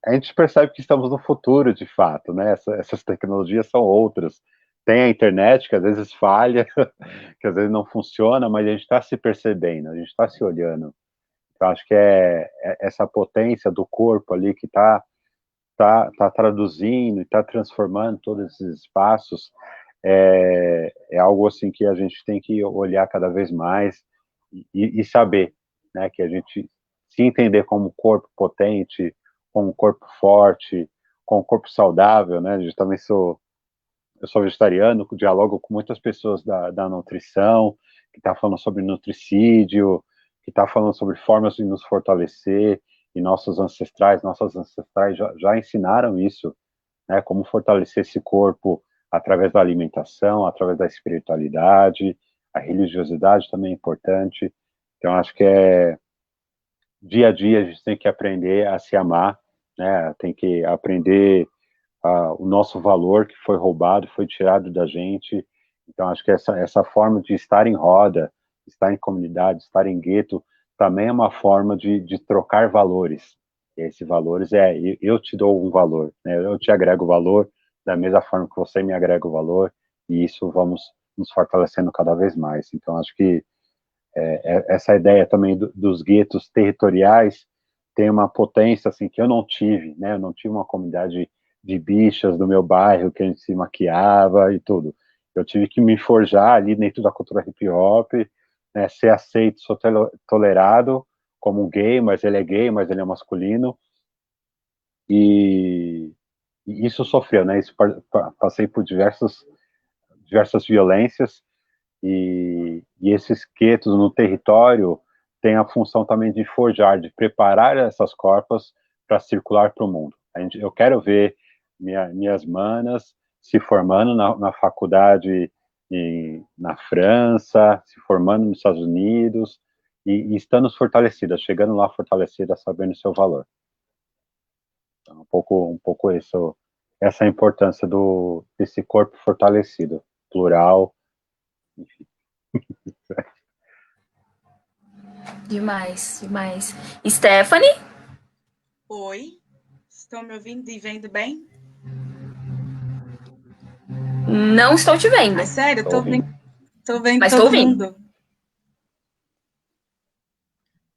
a gente percebe que estamos no futuro, de fato, né? Essas tecnologias são outras. Tem a internet, que às vezes falha, que às vezes não funciona, mas a gente está se percebendo, a gente está se olhando. Então, acho que é essa potência do corpo ali que tá traduzindo e está transformando todos esses espaços, é algo assim que a gente tem que olhar cada vez mais e saber, né, que a gente se entender como corpo potente, como corpo forte, como corpo saudável, né? Eu sou vegetariano, dialogo com muitas pessoas da nutrição, que está falando sobre nutricídio, que está falando sobre formas de nos fortalecer, e nossas ancestrais já ensinaram isso, né? Como fortalecer esse corpo através da alimentação, através da espiritualidade, a religiosidade também é importante. Então, acho que dia a dia a gente tem que aprender a se amar, né? Tem que aprender o nosso valor que foi roubado, foi tirado da gente. Então, acho que essa forma de estar em roda, estar em comunidade, estar em gueto, também é uma forma de trocar valores. E esses valores eu te dou um valor, né? Eu te agrego valor da mesma forma que você me agrega o valor, e isso vamos nos fortalecendo cada vez mais. Então, acho que essa ideia também dos guetos territoriais tem uma potência assim que eu não tive, né? Eu não tive uma comunidade de bichas do meu bairro que a gente se maquiava e tudo. Eu tive que me forjar ali dentro da cultura hip hop, né, ser aceito, ser tolerado como um gay, mas ele é masculino, e isso sofreu, né, isso passei por diversas violências, e esses guetos no território têm a função também de forjar, de preparar essas corpas para circular para o mundo. Eu quero ver minhas manas se formando na faculdade na França, se formando nos Estados Unidos, e estando fortalecidas, chegando lá fortalecidas, sabendo o seu valor. Então, um pouco essa é a importância desse corpo fortalecido, plural, enfim. Demais, demais. Stephanie? Oi, estão me ouvindo e vendo bem? Não estou te vendo. Ah, sério, tô vendo mas todo tô ouvindo. mundo.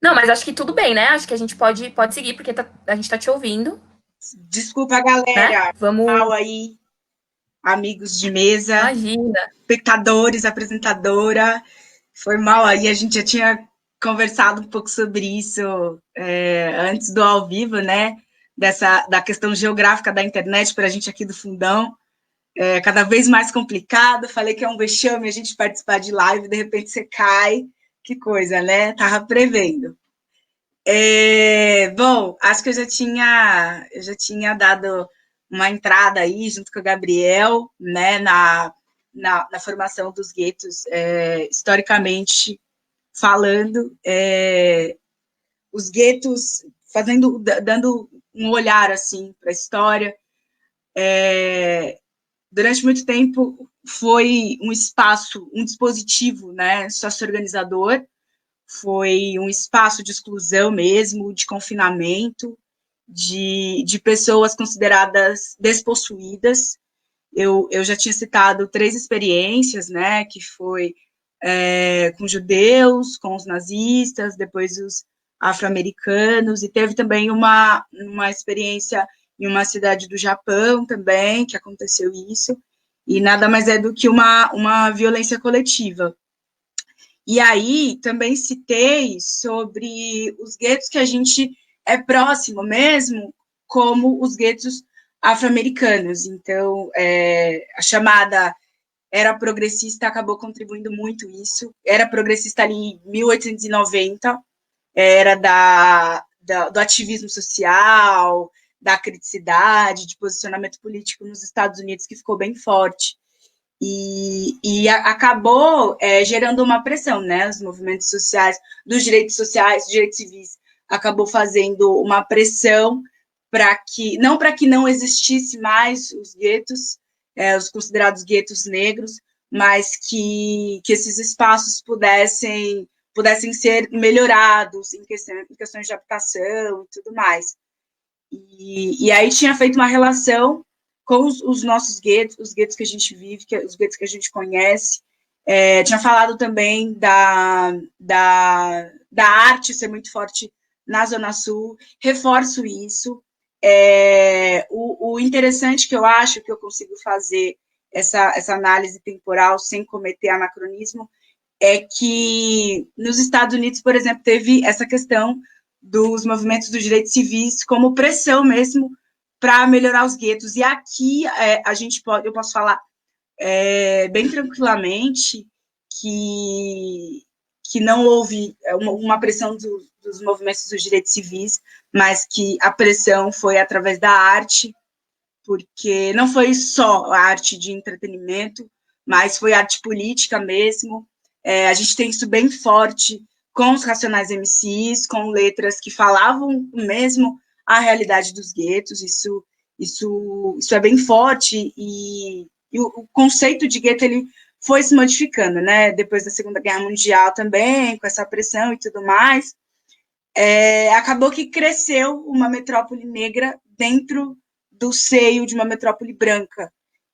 Não, mas acho que tudo bem, né? Acho que a gente pode seguir, porque a gente tá te ouvindo. Desculpa, galera. Né? Vamos. Mal aí, amigos de mesa, Imagina. espectadores, apresentadora. Foi mal aí, a gente já tinha conversado um pouco sobre isso antes do ao vivo, né? Da questão geográfica da internet para a gente aqui do Fundão. É cada vez mais complicado. Falei que é um vexame a gente participar de live, de repente você cai. Que coisa, né? Tava prevendo. Bom, acho que eu já tinha dado uma entrada aí, junto com o Gabriel, né, na formação dos guetos, historicamente falando, os guetos dando um olhar assim para a história. Durante muito tempo foi um espaço, um dispositivo, né, sócio-organizador, foi um espaço de exclusão mesmo, de confinamento, de pessoas consideradas despossuídas. Eu já tinha citado 3 experiências, né, que foi com judeus, com os nazistas, depois os afro-americanos, e teve também uma experiência em uma cidade do Japão também, que aconteceu isso, e nada mais é do que uma violência coletiva. E aí, também citei sobre os guetos que a gente é próximo mesmo, como os guetos afro-americanos. Então, a chamada era progressista acabou contribuindo muito isso. Era progressista ali em 1890, era do ativismo social, da criticidade, de posicionamento político nos Estados Unidos, que ficou bem forte. E acabou gerando uma pressão, né? Os movimentos sociais, dos direitos civis, acabou fazendo uma pressão não para que não existisse mais os guetos, os considerados guetos negros, mas que esses espaços pudessem ser melhorados em questões de habitação e tudo mais. E aí tinha feito uma relação com os nossos guetos, os guetos que a gente vive, os guetos que a gente conhece. Tinha falado também da arte ser muito forte na Zona Sul, reforço isso. O interessante que eu acho que eu consigo fazer essa análise temporal sem cometer anacronismo é que nos Estados Unidos, por exemplo, teve essa questão dos movimentos dos direitos civis como pressão mesmo para melhorar os guetos. E aqui eu posso falar bem tranquilamente que não houve uma pressão dos movimentos dos direitos civis, mas que a pressão foi através da arte, porque não foi só a arte de entretenimento, mas foi arte política mesmo. A gente tem isso bem forte com os Racionais MCs, com letras que falavam mesmo a realidade dos guetos. Isso é bem forte, e o conceito de gueto ele foi se modificando, né? Depois da Segunda Guerra Mundial também, com essa pressão e tudo mais. Acabou que cresceu uma metrópole negra dentro do seio de uma metrópole branca.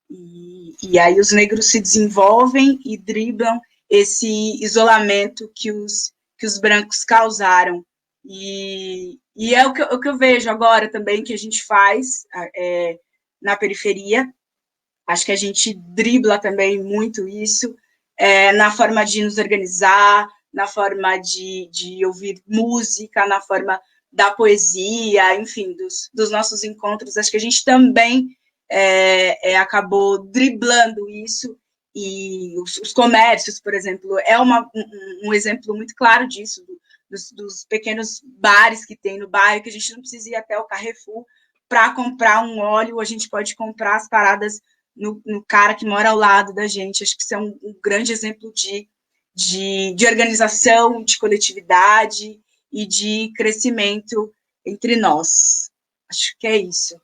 E aí os negros se desenvolvem e driblam esse isolamento que os brancos causaram. E é o que eu vejo agora também que a gente faz na periferia. Acho que a gente dribla também muito isso, na forma de nos organizar, na forma de ouvir música, na forma da poesia, enfim, dos nossos encontros. Acho que a gente também acabou driblando isso, e os comércios, por exemplo, é um exemplo muito claro disso, dos pequenos bares que tem no bairro, que a gente não precisa ir até o Carrefour para comprar um óleo, a gente pode comprar as paradas no cara que mora ao lado da gente. Acho que isso é um grande exemplo de organização, de coletividade e de crescimento entre nós. Acho que é isso.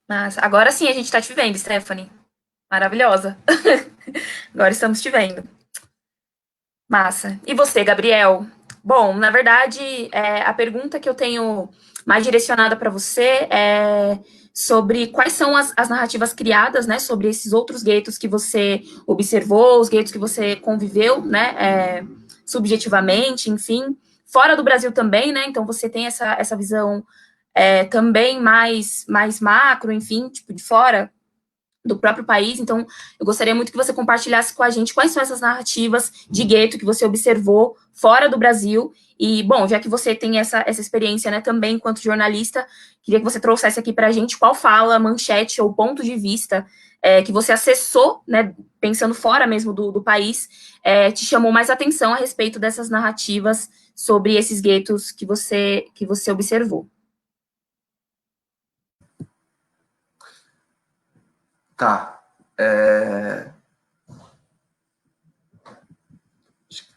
Mas agora sim a gente está te vendo, Stephanie. Maravilhosa. Agora estamos te vendo. Massa. E você, Gabriel? Bom, na verdade, a pergunta que eu tenho mais direcionada para você é sobre quais são as narrativas criadas, né, sobre esses outros guetos que você observou, os guetos que você conviveu, né, subjetivamente, enfim, fora do Brasil também, né, então você tem essa visão também mais macro, enfim, tipo, de fora do próprio país. Então, eu gostaria muito que você compartilhasse com a gente quais são essas narrativas de gueto que você observou fora do Brasil. E, bom, já que você tem essa experiência, né, também enquanto jornalista, queria que você trouxesse aqui para a gente qual fala, manchete ou ponto de vista que você acessou, né, pensando fora mesmo do país, te chamou mais atenção a respeito dessas narrativas sobre esses guetos que você observou. Tá.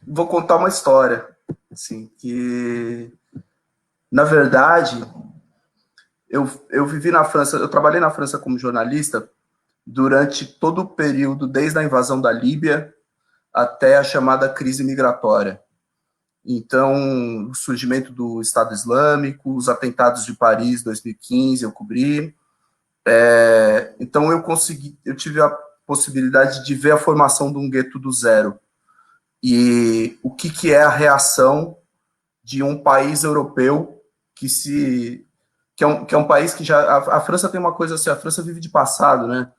Vou contar uma história, assim, que, na verdade, eu vivi na França, eu trabalhei na França como jornalista durante todo o período, desde a invasão da Líbia até a chamada crise migratória. Então, o surgimento do Estado Islâmico, os atentados de Paris, 2015, eu cobri. Então, eu tive a possibilidade de ver a formação de um gueto do zero. E o que é a reação de um país europeu que é um país que já... A França tem uma coisa assim, a França vive de passado, né?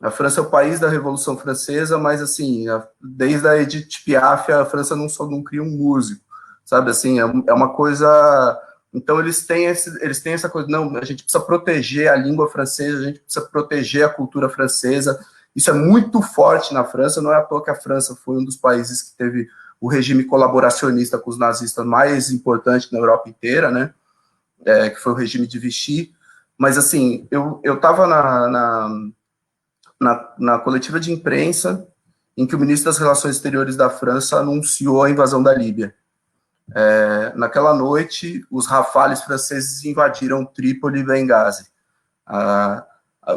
A França é o país da Revolução Francesa, mas, assim, desde a Edith Piaf, a França não cria um músico, sabe? Assim, é uma coisa... Então, eles têm essa coisa, não, a gente precisa proteger a língua francesa, a gente precisa proteger a cultura francesa. Isso é muito forte na França, não é à toa que a França foi um dos países que teve o regime colaboracionista com os nazistas mais importante na Europa inteira, né? Que foi o regime de Vichy. Mas, assim, eu estava na coletiva de imprensa em que o ministro das Relações Exteriores da França anunciou a invasão da Líbia. Naquela noite, os Rafales franceses invadiram Trípoli e Benghazi.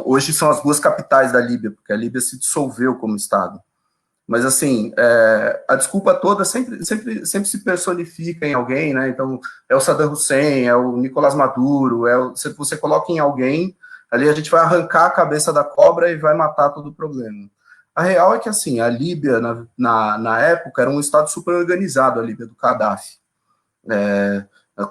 Hoje são as duas capitais da Líbia, porque a Líbia se dissolveu como Estado. Mas, assim, a desculpa toda sempre se personifica em alguém, né? Então, é o Saddam Hussein, é o Nicolás Maduro, se você coloca em alguém, ali a gente vai arrancar a cabeça da cobra e vai matar todo o problema. A real é que, assim, a Líbia, na época, era um Estado super organizado, a Líbia do Gaddafi.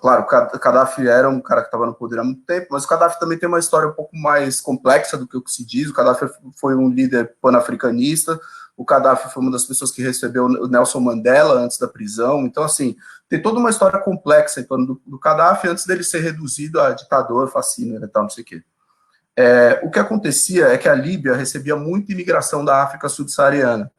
Claro, o Gaddafi era um cara que estava no poder há muito tempo, mas o Gaddafi também tem uma história um pouco mais complexa do que o que se diz. O Gaddafi foi um líder pan-africanista, o Gaddafi foi uma das pessoas que recebeu o Nelson Mandela antes da prisão. Então, assim, tem toda uma história complexa em torno do Gaddafi antes dele ser reduzido a ditador, fascínio e tal, não sei o quê. O que acontecia é que a Líbia recebia muita imigração da África subsaariana.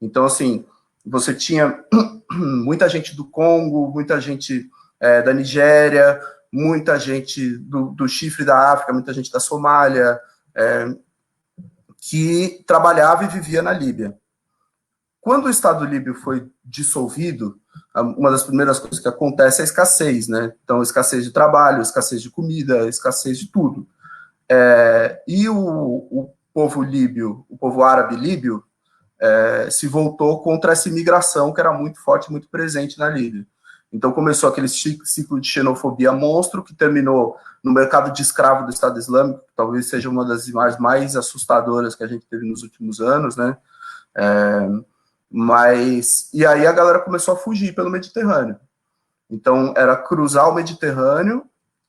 Então, assim, você tinha muita gente do Congo, muita gente da Nigéria, muita gente do Chifre da África, muita gente da Somália, que trabalhava e vivia na Líbia. Quando o Estado líbio foi dissolvido, uma das primeiras coisas que acontece é a escassez, né? Então, escassez de trabalho, escassez de comida, escassez de tudo. E o povo líbio, o povo árabe líbio, se voltou contra essa imigração que era muito forte, muito presente na Líbia. Então começou aquele ciclo de xenofobia monstro que terminou no mercado de escravo do Estado Islâmico, que talvez seja uma das imagens mais assustadoras que a gente teve nos últimos anos, né? E aí a galera começou a fugir pelo Mediterrâneo. Então era cruzar o Mediterrâneo,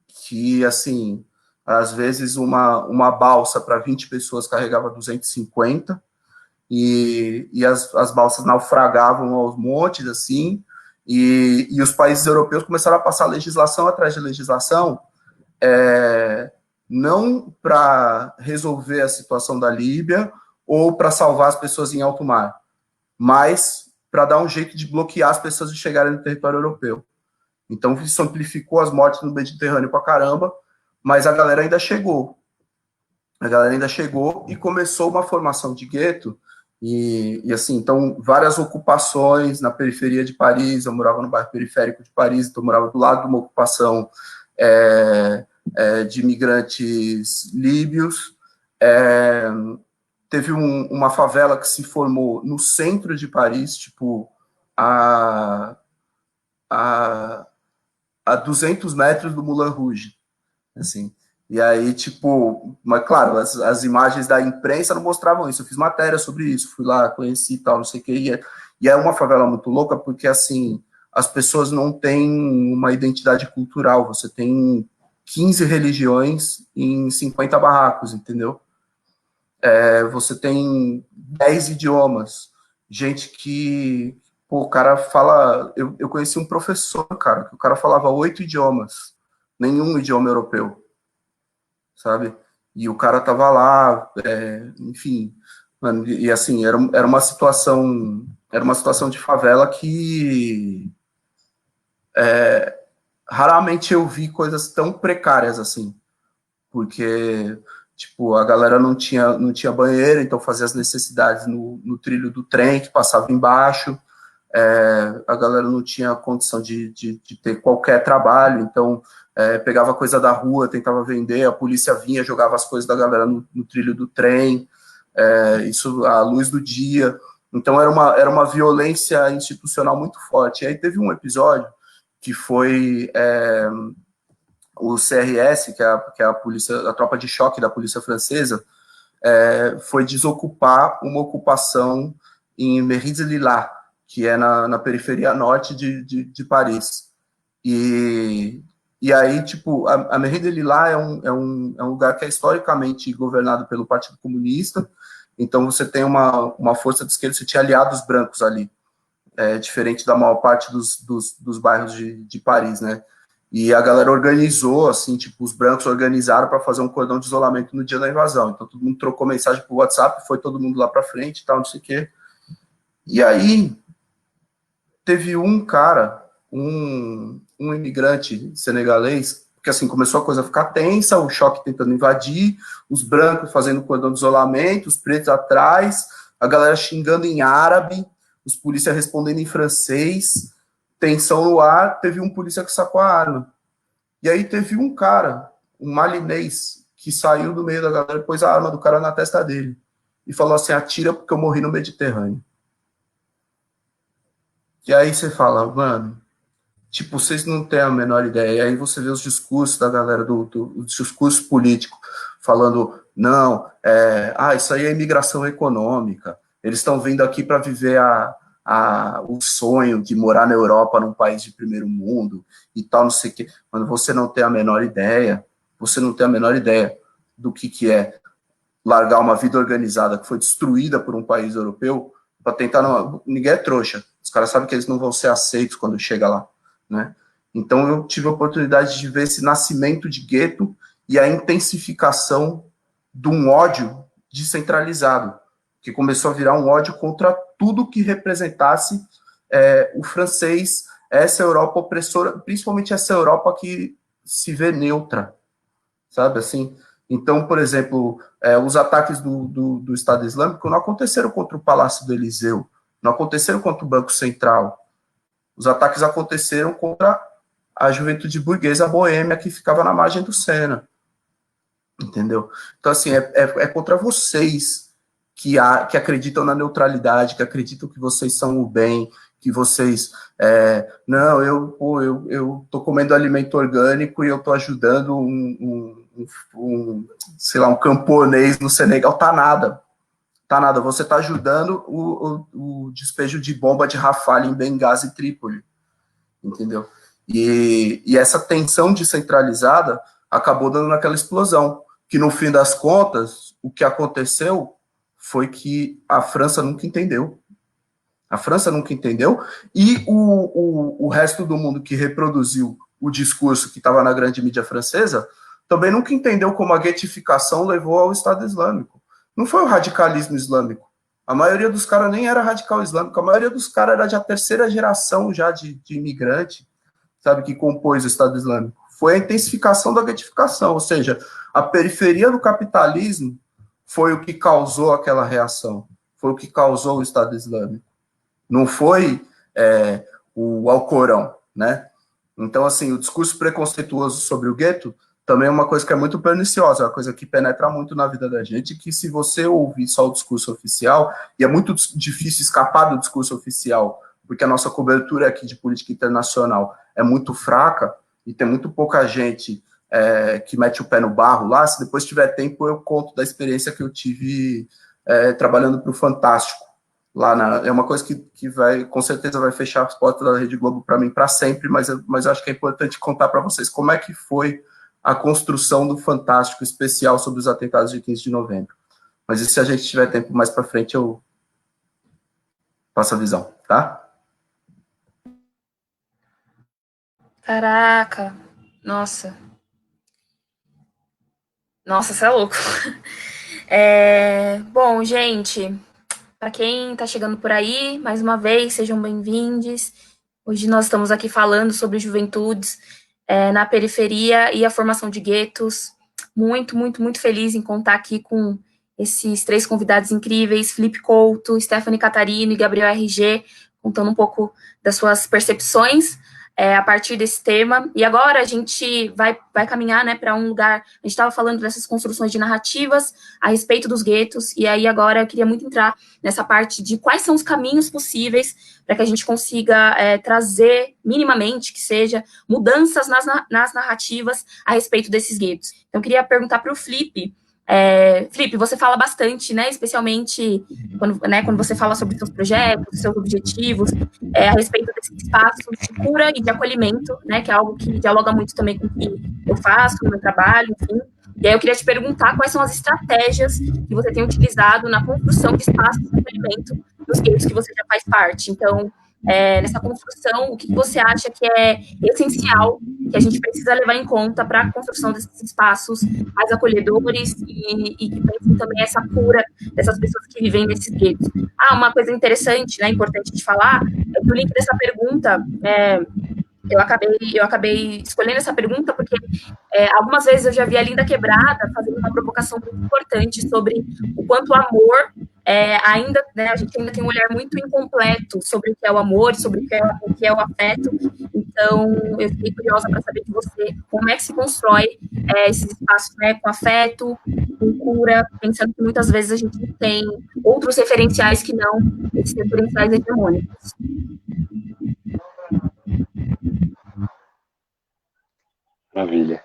que, assim, às vezes uma balsa para 20 pessoas carregava 250, e as balsas naufragavam aos montes, assim, e os países europeus começaram a passar legislação atrás de legislação, não para resolver a situação da Líbia ou para salvar as pessoas em alto mar, mas para dar um jeito de bloquear as pessoas de chegarem no território europeu. Então, isso amplificou as mortes no Mediterrâneo pra caramba, mas a galera ainda chegou. A galera ainda chegou e começou uma formação de gueto, e assim, então, várias ocupações na periferia de Paris. Eu morava no bairro periférico de Paris, então eu morava do lado de uma ocupação de imigrantes líbios. Teve uma favela que se formou no centro de Paris, tipo, a 200 metros do Moulin Rouge, assim. E aí, tipo, mas claro, as imagens da imprensa não mostravam isso. Eu fiz matéria sobre isso, fui lá, conheci e tal, não sei o que. E é uma favela muito louca, porque, assim, as pessoas não têm uma identidade cultural. Você tem 15 religiões em 50 barracos, entendeu? Você tem 10 idiomas. Gente que... Pô, o cara fala... Eu conheci um professor, cara, que o cara falava 8 idiomas. Nenhum idioma europeu, sabe? E o cara tava lá, enfim... Mano, e assim, era uma situação de favela que... raramente eu vi coisas tão precárias assim. Porque... Tipo, a galera não tinha banheiro, então fazia as necessidades no trilho do trem, que passava embaixo. A galera não tinha condição de ter qualquer trabalho, então pegava coisa da rua, tentava vender, a polícia vinha, jogava as coisas da galera no trilho do trem, isso à luz do dia. Então era uma violência institucional muito forte. E aí teve um episódio que foi... o CRS, que é a polícia, a tropa de choque da polícia francesa, foi desocupar uma ocupação em Mérize-Lilas, que é na periferia norte de Paris. E aí, tipo, a Mérize-Lilas é um lugar que é historicamente governado pelo Partido Comunista, então você tem uma força de esquerda, você tinha aliados brancos ali, diferente da maior parte dos bairros de Paris, né? E a galera organizou, assim, tipo, os brancos organizaram para fazer um cordão de isolamento no dia da invasão. Então, todo mundo trocou mensagem por WhatsApp, foi todo mundo lá para frente e tal, não sei o quê. E aí, teve um cara, um imigrante senegalês, que, assim, começou a coisa a ficar tensa, o choque tentando invadir, os brancos fazendo cordão de isolamento, os pretos atrás, a galera xingando em árabe, os polícias respondendo em francês, tensão no ar. Teve um polícia que sacou a arma. E aí teve um cara, um malinês, que saiu do meio da galera e pôs a arma do cara na testa dele. E falou assim: atira porque eu morri no Mediterrâneo. E aí você fala, mano, tipo, vocês não têm a menor ideia. E aí você vê os discursos da galera, os discursos políticos, falando, não, isso aí é imigração econômica. Eles estão vindo aqui para viver o sonho de morar na Europa, num país de primeiro mundo, e tal, não sei o quê. Mas você não tem a menor ideia, do que é largar uma vida organizada que foi destruída por um país europeu para tentar... Ninguém é trouxa. Os caras sabem que eles não vão ser aceitos quando chega lá, né? Então eu tive a oportunidade de ver esse nascimento de gueto e a intensificação de um ódio descentralizado, que começou a virar um ódio contra tudo que representasse o francês, essa Europa opressora, principalmente essa Europa que se vê neutra, sabe, assim? Então, por exemplo, os ataques do Estado Islâmico não aconteceram contra o Palácio do Eliseu, não aconteceram contra o Banco Central, os ataques aconteceram contra a juventude burguesa boêmia que ficava na margem do Sena, entendeu? Então, assim, é contra vocês que acreditam na neutralidade, que acreditam que vocês são o bem, que vocês... não, eu tô comendo alimento orgânico e eu tô ajudando sei lá, um camponês no Senegal. Tá nada. Você tá ajudando o despejo de bomba de Rafale em Benghazi e Trípoli, entendeu? E essa tensão descentralizada acabou dando naquela explosão, que no fim das contas, o que aconteceu foi que a França nunca entendeu. A França nunca entendeu, e o resto do mundo que reproduziu o discurso que estava na grande mídia francesa também nunca entendeu como a guetificação levou ao Estado Islâmico. Não foi o radicalismo islâmico. A maioria dos caras nem era radical islâmico, a maioria dos caras era de a terceira geração já de imigrante, sabe, que compôs o Estado Islâmico. Foi a intensificação da guetificação, ou seja, a periferia do capitalismo foi o que causou aquela reação, foi o que causou o Estado Islâmico. Não foi o Alcorão, né? Então, assim, o discurso preconceituoso sobre o gueto também é uma coisa que é muito perniciosa, é uma coisa que penetra muito na vida da gente, que se você ouvir só o discurso oficial, e é muito difícil escapar do discurso oficial, porque a nossa cobertura aqui de política internacional é muito fraca, e tem muito pouca gente que mete o pé no barro lá. Se depois tiver tempo, eu conto da experiência que eu tive trabalhando para o Fantástico. É uma coisa que vai, com certeza vai fechar as portas da Rede Globo para mim para sempre, mas eu acho que é importante contar para vocês como é que foi a construção do Fantástico especial sobre os atentados de 15 de novembro. Mas se a gente tiver tempo mais para frente, eu passo a visão, tá? Caraca, nossa. Nossa, você é louco. Bom, gente, para quem está chegando por aí, mais uma vez, sejam bem-vindos. Hoje nós estamos aqui falando sobre juventudes na periferia e a formação de guetos. Muito, muito, muito feliz em contar aqui com esses 3 convidados incríveis, Felipe Couto, Stephanie Catarino e Gabriel RG, contando um pouco das suas percepções a partir desse tema. E agora a gente vai caminhar, né, para um lugar. A gente estava falando dessas construções de narrativas a respeito dos guetos, e aí agora eu queria muito entrar nessa parte de quais são os caminhos possíveis para que a gente consiga trazer, minimamente, que seja, mudanças nas narrativas a respeito desses guetos. Então, eu queria perguntar para o Felipe. Felipe, você fala bastante, né, especialmente quando você fala sobre seus projetos, seus objetivos, a respeito desse espaço de cura e de acolhimento, né, que é algo que dialoga muito também com o que eu faço no meu trabalho, enfim. E aí eu queria te perguntar quais são as estratégias que você tem utilizado na construção de espaços de acolhimento nos guetos que você já faz parte. Então, nessa construção, o que você acha que é essencial, que a gente precisa levar em conta para a construção desses espaços mais acolhedores e que pensem também essa cura dessas pessoas que vivem nesses guetos. Uma coisa interessante, né, importante de falar, é que o link dessa pergunta eu acabei escolhendo essa pergunta porque algumas vezes eu já vi a Linda Quebrada fazendo uma provocação muito importante sobre o quanto o amor ainda, né, a gente ainda tem um olhar muito incompleto sobre o que é o amor, sobre o que é o afeto. Então, eu fiquei curiosa para saber de você como é que se constrói esses espaços, né, com afeto, com cura, pensando que muitas vezes a gente tem outros referenciais que não esses referenciais hegemônicos. Maravilha.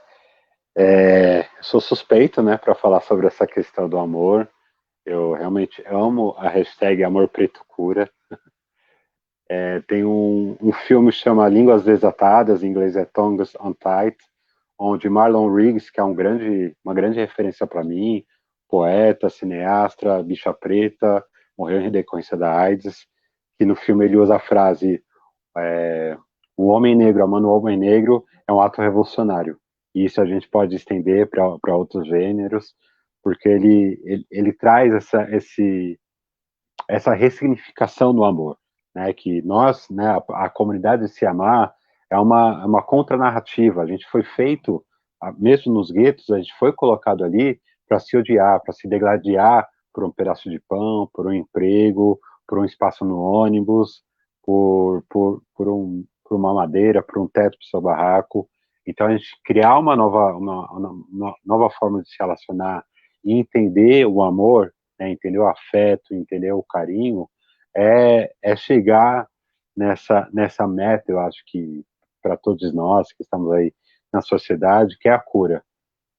Sou suspeito, né, para falar sobre essa questão do amor. Eu realmente amo a hashtag Amor Preto Cura. Tem um filme que chama Línguas Desatadas, em inglês é Tongues Untied, onde Marlon Riggs, que é uma grande referência para mim, poeta, cineasta, bicha preta, morreu em decorrência da AIDS, que no filme ele usa a frase o homem negro amando o homem negro é um ato revolucionário. E isso a gente pode estender para outros gêneros, porque ele traz essa ressignificação do amor, né? Que nós, né, a comunidade se amar é uma contranarrativa. A gente foi feito, mesmo nos guetos, a gente foi colocado ali para se odiar, para se degladiar por um pedaço de pão, por um emprego, por um espaço no ônibus, por uma madeira, por um teto para o seu barraco. Então, a gente criar uma nova forma de se relacionar e entender o amor, né, entender o afeto, entender o carinho, é chegar nessa meta, eu acho que para todos nós que estamos aí na sociedade, que é a cura,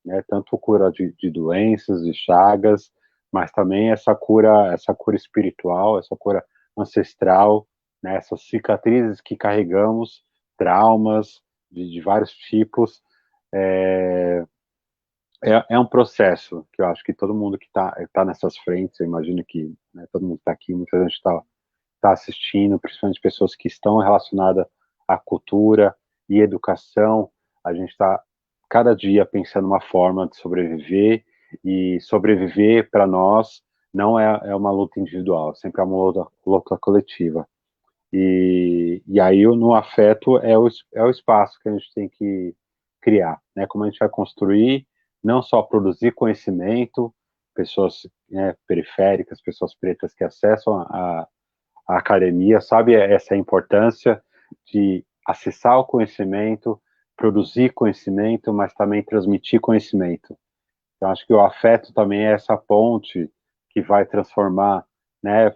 né? Tanto cura de doenças, de chagas, mas também essa cura espiritual, essa cura ancestral, né? Essas cicatrizes que carregamos, traumas de vários tipos, é um processo que eu acho que todo mundo que tá nessas frentes, eu imagino que, né, todo mundo que está aqui, muita gente está assistindo, principalmente pessoas que estão relacionadas à cultura e educação. A gente está cada dia pensando uma forma de sobreviver, e sobreviver para nós não é uma luta individual, sempre é uma luta coletiva. E aí no afeto é o espaço que a gente tem que criar, né? Como a gente vai construir, não só produzir conhecimento, pessoas, né, periféricas, pessoas pretas que acessam a academia, sabe essa importância de acessar o conhecimento, produzir conhecimento, mas também transmitir conhecimento. Então, acho que o afeto também é essa ponte que vai transformar, né,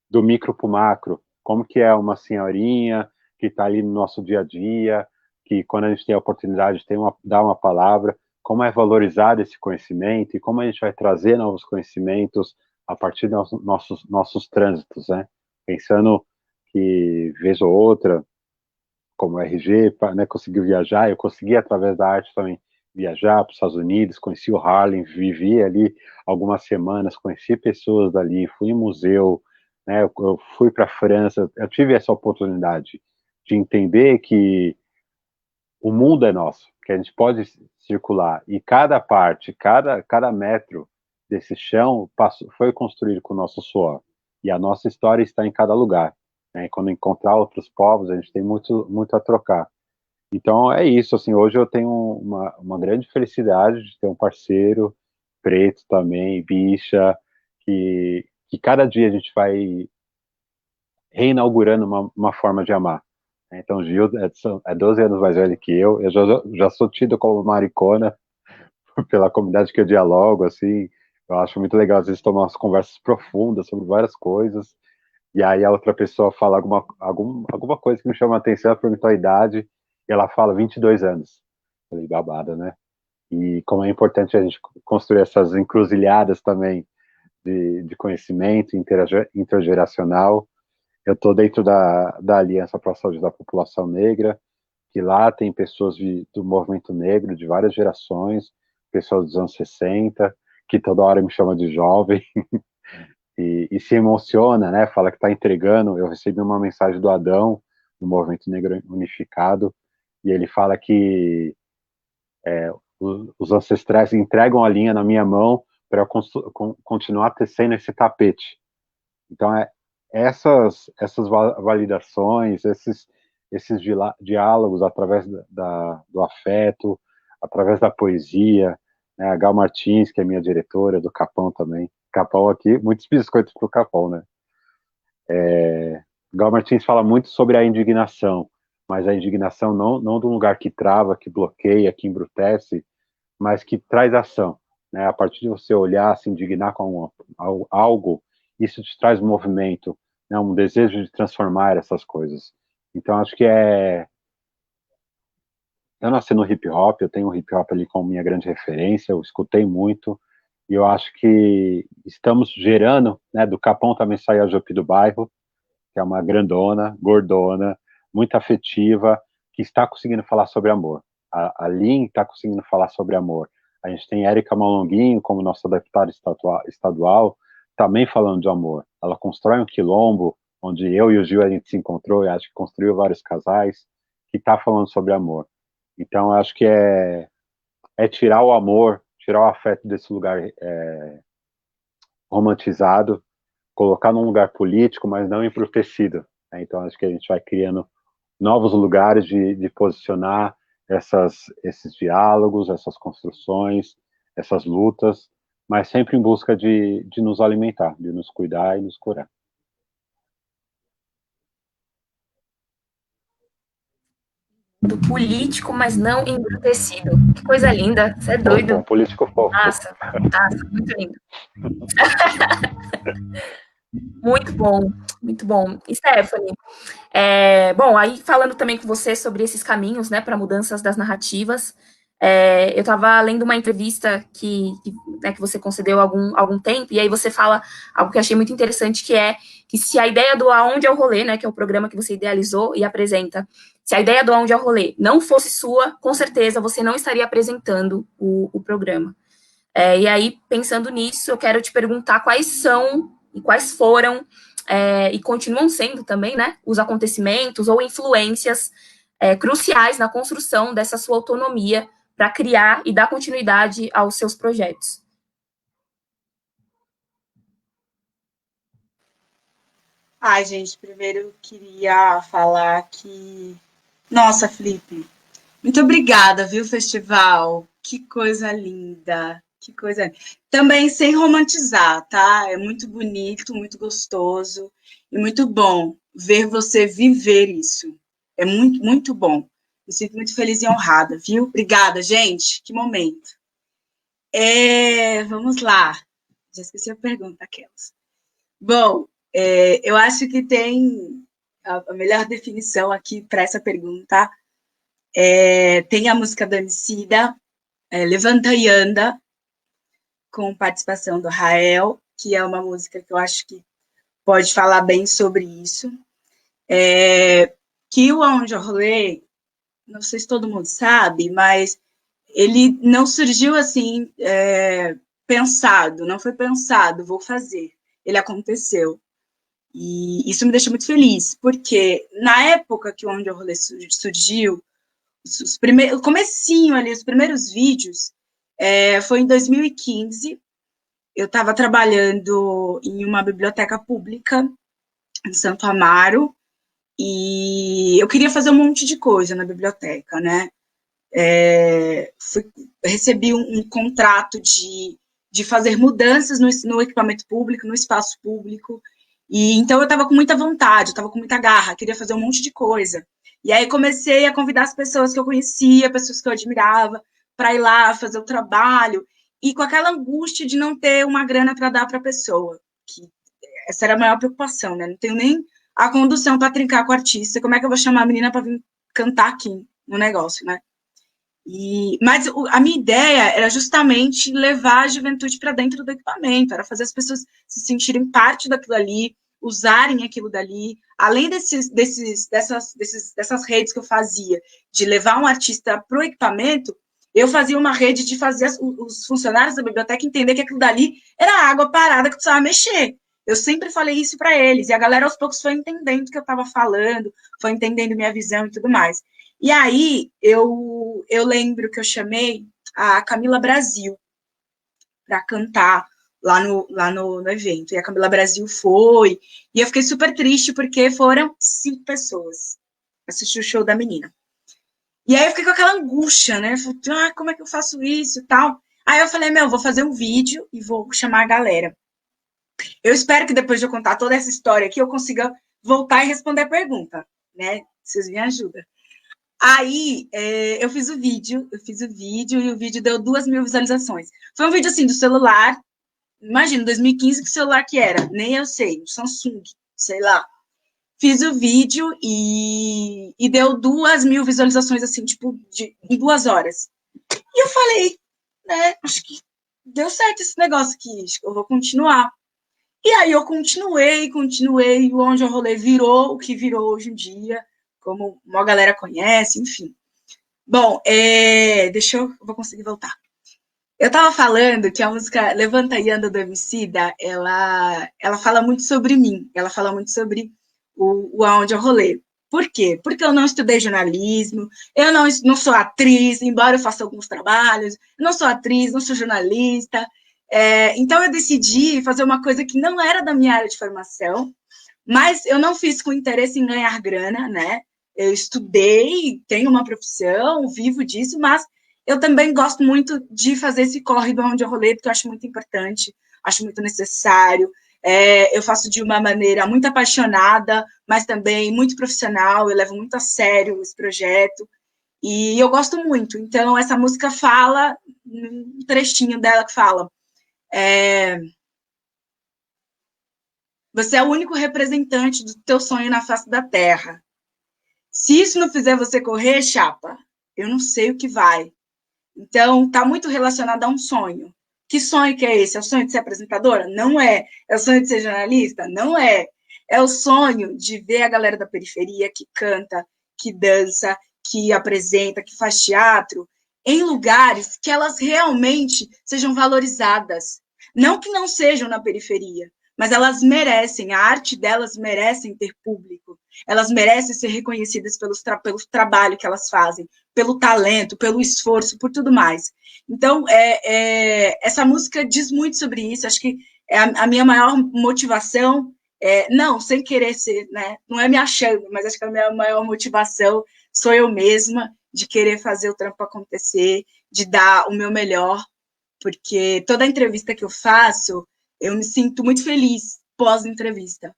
do micro para o macro. Como que é uma senhorinha que está ali no nosso dia a dia, que quando a gente tem a oportunidade de dar uma palavra, como é valorizar esse conhecimento e como a gente vai trazer novos conhecimentos a partir dos nossos trânsitos, né? Pensando que, vez ou outra, como RG, né, conseguiu viajar, eu consegui, através da arte também, viajar para os Estados Unidos, conheci o Harlem, vivi ali algumas semanas, conheci pessoas dali, fui em museu, né, eu fui para a França, eu tive essa oportunidade de entender que o mundo é nosso, que a gente pode circular, e cada parte, cada metro desse chão foi construído com o nosso suor, e a nossa história está em cada lugar, né? Quando encontrar outros povos, a gente tem muito a trocar. Então é isso, assim, hoje eu tenho uma grande felicidade de ter um parceiro preto também, bicha, que cada dia a gente vai reinaugurando uma forma de amar. Então o Gil é 12 anos mais velho que eu já sou tido como maricona pela comunidade que eu dialogo, assim, eu acho muito legal às vezes tomar umas conversas profundas sobre várias coisas, e aí a outra pessoa fala alguma coisa que me chama a atenção, ela perguntou a idade, e ela fala 22 anos. Eu falei, babada, né? E como é importante a gente construir essas encruzilhadas também de conhecimento intergeracional. Eu estou dentro da Aliança para a Saúde da População Negra, que lá tem pessoas do movimento negro de várias gerações, pessoas dos anos 60, que toda hora me chama de jovem, e se emociona, né? Fala que está entregando. Eu recebi uma mensagem do Adão, do Movimento Negro Unificado, e ele fala que os ancestrais entregam a linha na minha mão para eu continuar tecendo esse tapete. Então, essas validações, esses diálogos através do afeto, através da poesia, né? A Gal Martins, que é minha diretora, do Capão também. Capão aqui, muitos biscoitos para o Capão, né? Gal Martins fala muito sobre a indignação, mas a indignação não de um lugar que trava, que bloqueia, que embrutece, mas que traz ação, né? A partir de você olhar, se indignar com algo, isso te traz movimento, né? Um desejo de transformar essas coisas. Então, acho que eu nasci no hip hop, eu tenho o hip hop ali como minha grande referência, eu escutei muito, e eu acho que estamos gerando, né? Do Capão também saiu a Jopi do Bairro, que é uma grandona, gordona, muito afetiva, que está conseguindo falar sobre amor. A Lin está conseguindo falar sobre amor. A gente tem Érica Malonguinho como nossa deputada estadual, também falando de amor. Ela constrói um quilombo, onde eu e o Gil a gente se encontrou, e acho que construiu vários casais, que está falando sobre amor. Então, acho que é tirar o amor, tirar o afeto desse lugar romantizado, colocar num lugar político, mas não embrutecido, né? Então, acho que a gente vai criando novos lugares de posicionar esses diálogos, essas construções, essas lutas, mas sempre em busca de nos alimentar, de nos cuidar e nos curar. Do político, mas não embrutecido. Que coisa linda, você é doido. Um político fofo. Nossa, muito lindo. Muito bom, muito bom. Stephanie, bom, aí falando também com você sobre esses caminhos, né, para mudanças das narrativas, eu estava lendo uma entrevista né, que você concedeu há algum tempo, e aí você fala algo que eu achei muito interessante, que é que se a ideia do Aonde é o Rolê, né, que é o programa que você idealizou e apresenta, se a ideia do Aonde é o Rolê não fosse sua, com certeza você não estaria apresentando o programa. E aí, pensando nisso, eu quero te perguntar quais são e quais foram, e continuam sendo também, né, os acontecimentos ou influências cruciais na construção dessa sua autonomia para criar e dar continuidade aos seus projetos. Ai, gente, primeiro eu queria falar que... Nossa, Felipe, muito obrigada, viu, festival? Que coisa linda, que coisa... Também sem romantizar, tá? É muito bonito, muito gostoso e muito bom ver você viver isso. É muito, muito bom. Me sinto muito feliz e honrada, viu? Obrigada, gente. Que momento. Vamos lá. Já esqueci a pergunta, aquelas. Bom, eu acho que tem a melhor definição aqui para essa pergunta. Tem a música da Emicida, Levanta e Anda, com participação do Rael, que é uma música que eu acho que pode falar bem sobre isso. Que o Aonde Eu Rolê, não sei se todo mundo sabe, mas ele não surgiu assim, pensado, não foi pensado, vou fazer. Ele aconteceu. E isso me deixa muito feliz, porque na época que o Onde Eu Rolê surgiu, o comecinho ali, os primeiros vídeos, foi em 2015. Eu estava trabalhando em uma biblioteca pública em Santo Amaro e eu queria fazer um monte de coisa na biblioteca, né? Recebi um contrato de fazer mudanças no equipamento público, no espaço público, e então eu estava com muita vontade, eu estava com muita garra, queria fazer um monte de coisa. E aí comecei a convidar as pessoas que eu conhecia, pessoas que eu admirava, para ir lá fazer o trabalho, e com aquela angústia de não ter uma grana para dar para a pessoa, que essa era a maior preocupação, né? Não tenho nem a condução para trincar com o artista, como é que eu vou chamar a menina para vir cantar aqui no negócio, né? Mas a minha ideia era justamente levar a juventude para dentro do equipamento, era fazer as pessoas se sentirem parte daquilo ali, usarem aquilo dali, além dessas redes que eu fazia, de levar um artista para o equipamento, eu fazia uma rede de fazer os funcionários da biblioteca entender que aquilo dali era água parada que precisava mexer. Eu sempre falei isso para eles, e a galera aos poucos foi entendendo o que eu estava falando, foi entendendo minha visão e tudo mais. E aí, eu lembro que eu chamei a Camila Brasil para cantar lá no evento. E a Camila Brasil foi. E eu fiquei super triste, porque foram 5 pessoas assistir o show da menina. E aí eu fiquei com aquela angústia, né? Falei, como é que eu faço isso e tal? Aí eu falei, vou fazer um vídeo e vou chamar a galera. Eu espero que depois de eu contar toda essa história aqui, eu consiga voltar e responder a pergunta, né? Vocês me ajudam. Aí, eu fiz o vídeo e o vídeo deu 2.000 visualizações. Foi um vídeo, assim, do celular. Imagina, 2015, que celular que era? Nem eu sei, Samsung, sei lá. Fiz o vídeo e deu 2.000 visualizações, assim, tipo, em 2 horas. E eu falei, né, acho que deu certo esse negócio aqui, acho que eu vou continuar. E aí eu continuei, e o Onde Eu Rolê virou o que virou hoje em dia, como uma galera conhece, enfim. Bom, eu vou conseguir voltar. Eu estava falando que a música Levanta e Anda do Emicida, ela fala muito sobre mim, ela fala muito sobre o Aonde Eu Rolê. Por quê? Porque eu não estudei jornalismo, eu não sou atriz, embora eu faça alguns trabalhos, eu não sou atriz, não sou jornalista. Então eu decidi fazer uma coisa que não era da minha área de formação, mas eu não fiz com interesse em ganhar grana, né? Eu estudei, tenho uma profissão, vivo disso, mas eu também gosto muito de fazer esse corre do Onde Eu Rolê, porque eu acho muito importante, acho muito necessário. Eu faço de uma maneira muito apaixonada, mas também muito profissional, eu levo muito a sério esse projeto, e eu gosto muito. Então, essa música fala, um trechinho dela que fala, você é o único representante do teu sonho na face da terra. Se isso não fizer você correr, chapa, eu não sei o que vai. Então, está muito relacionado a um sonho. Que sonho que é esse? É o sonho de ser apresentadora? Não é. É o sonho de ser jornalista? Não é. É o sonho de ver a galera da periferia que canta, que dança, que apresenta, que faz teatro, em lugares que elas realmente sejam valorizadas. Não que não sejam na periferia, mas elas merecem, a arte delas merecem ter público. Elas merecem ser reconhecidas pelo trabalho que elas fazem, pelo talento, pelo esforço, por tudo mais. Então, essa música diz muito sobre isso. Acho que é a minha maior motivação, não, sem querer ser, né? Não é me achando, mas acho que a minha maior motivação sou eu mesma, de querer fazer o trampo acontecer, de dar o meu melhor, porque toda entrevista que eu faço, eu me sinto muito feliz pós-entrevista,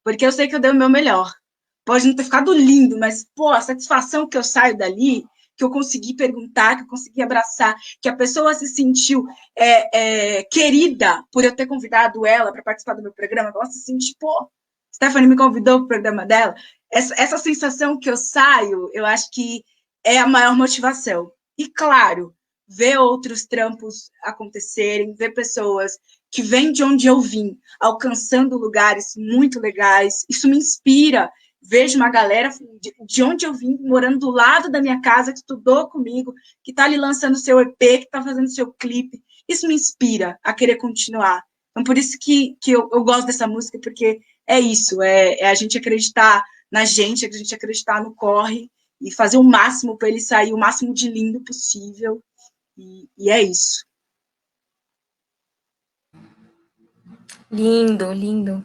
porque eu sei que eu dei o meu melhor. Pode não ter ficado lindo, mas, pô, a satisfação que eu saio dali, que eu consegui perguntar, que eu consegui abraçar, que a pessoa se sentiu querida por eu ter convidado ela para participar do meu programa, que ela se sentiu, pô, Stephanie me convidou para o programa dela. Essa sensação que eu saio, eu acho que é a maior motivação. E, claro, ver outros trampos acontecerem, ver pessoas que vêm de onde eu vim, alcançando lugares muito legais, isso me inspira. Vejo uma galera de onde eu vim, morando do lado da minha casa, que estudou comigo, que está ali lançando seu EP, que está fazendo seu clipe. Isso me inspira a querer continuar. Então, por isso que eu gosto dessa música, porque é isso, é a gente acreditar na gente, a gente acreditar no corre e fazer o máximo para ele sair o máximo de lindo possível. E é isso. Lindo, lindo.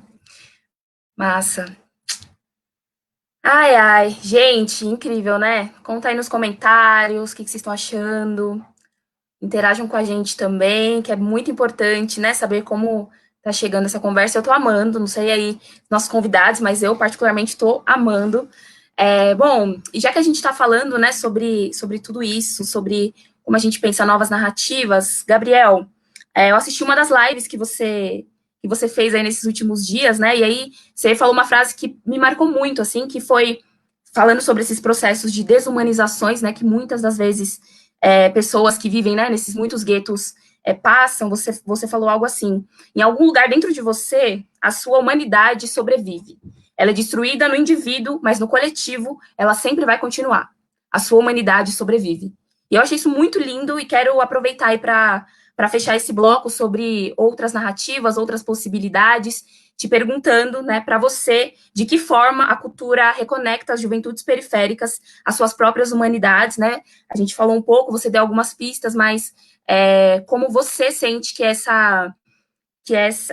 Massa. Ai, ai. Gente, incrível, né? Conta aí nos comentários o que vocês estão achando. Interajam com a gente também, que é muito importante, né? Saber como tá chegando essa conversa. Eu tô amando, não sei aí nossos convidados, mas eu particularmente tô amando. Bom, e já que a gente está falando, né, sobre tudo isso, sobre como a gente pensa novas narrativas, Gabriel, eu assisti uma das lives que você fez aí nesses últimos dias, né? E aí você falou uma frase que me marcou muito, assim, que foi falando sobre esses processos de desumanizações, né? Que muitas das vezes pessoas que vivem, né, nesses muitos guetos passam. Você falou algo assim: em algum lugar dentro de você, a sua humanidade sobrevive. Ela é destruída no indivíduo, mas no coletivo ela sempre vai continuar. A sua humanidade sobrevive. E eu achei isso muito lindo e quero aproveitar aí para fechar esse bloco sobre outras narrativas, outras possibilidades, te perguntando, né, para você, de que forma a cultura reconecta as juventudes periféricas às suas próprias humanidades, né? A gente falou um pouco, você deu algumas pistas, mas como você sente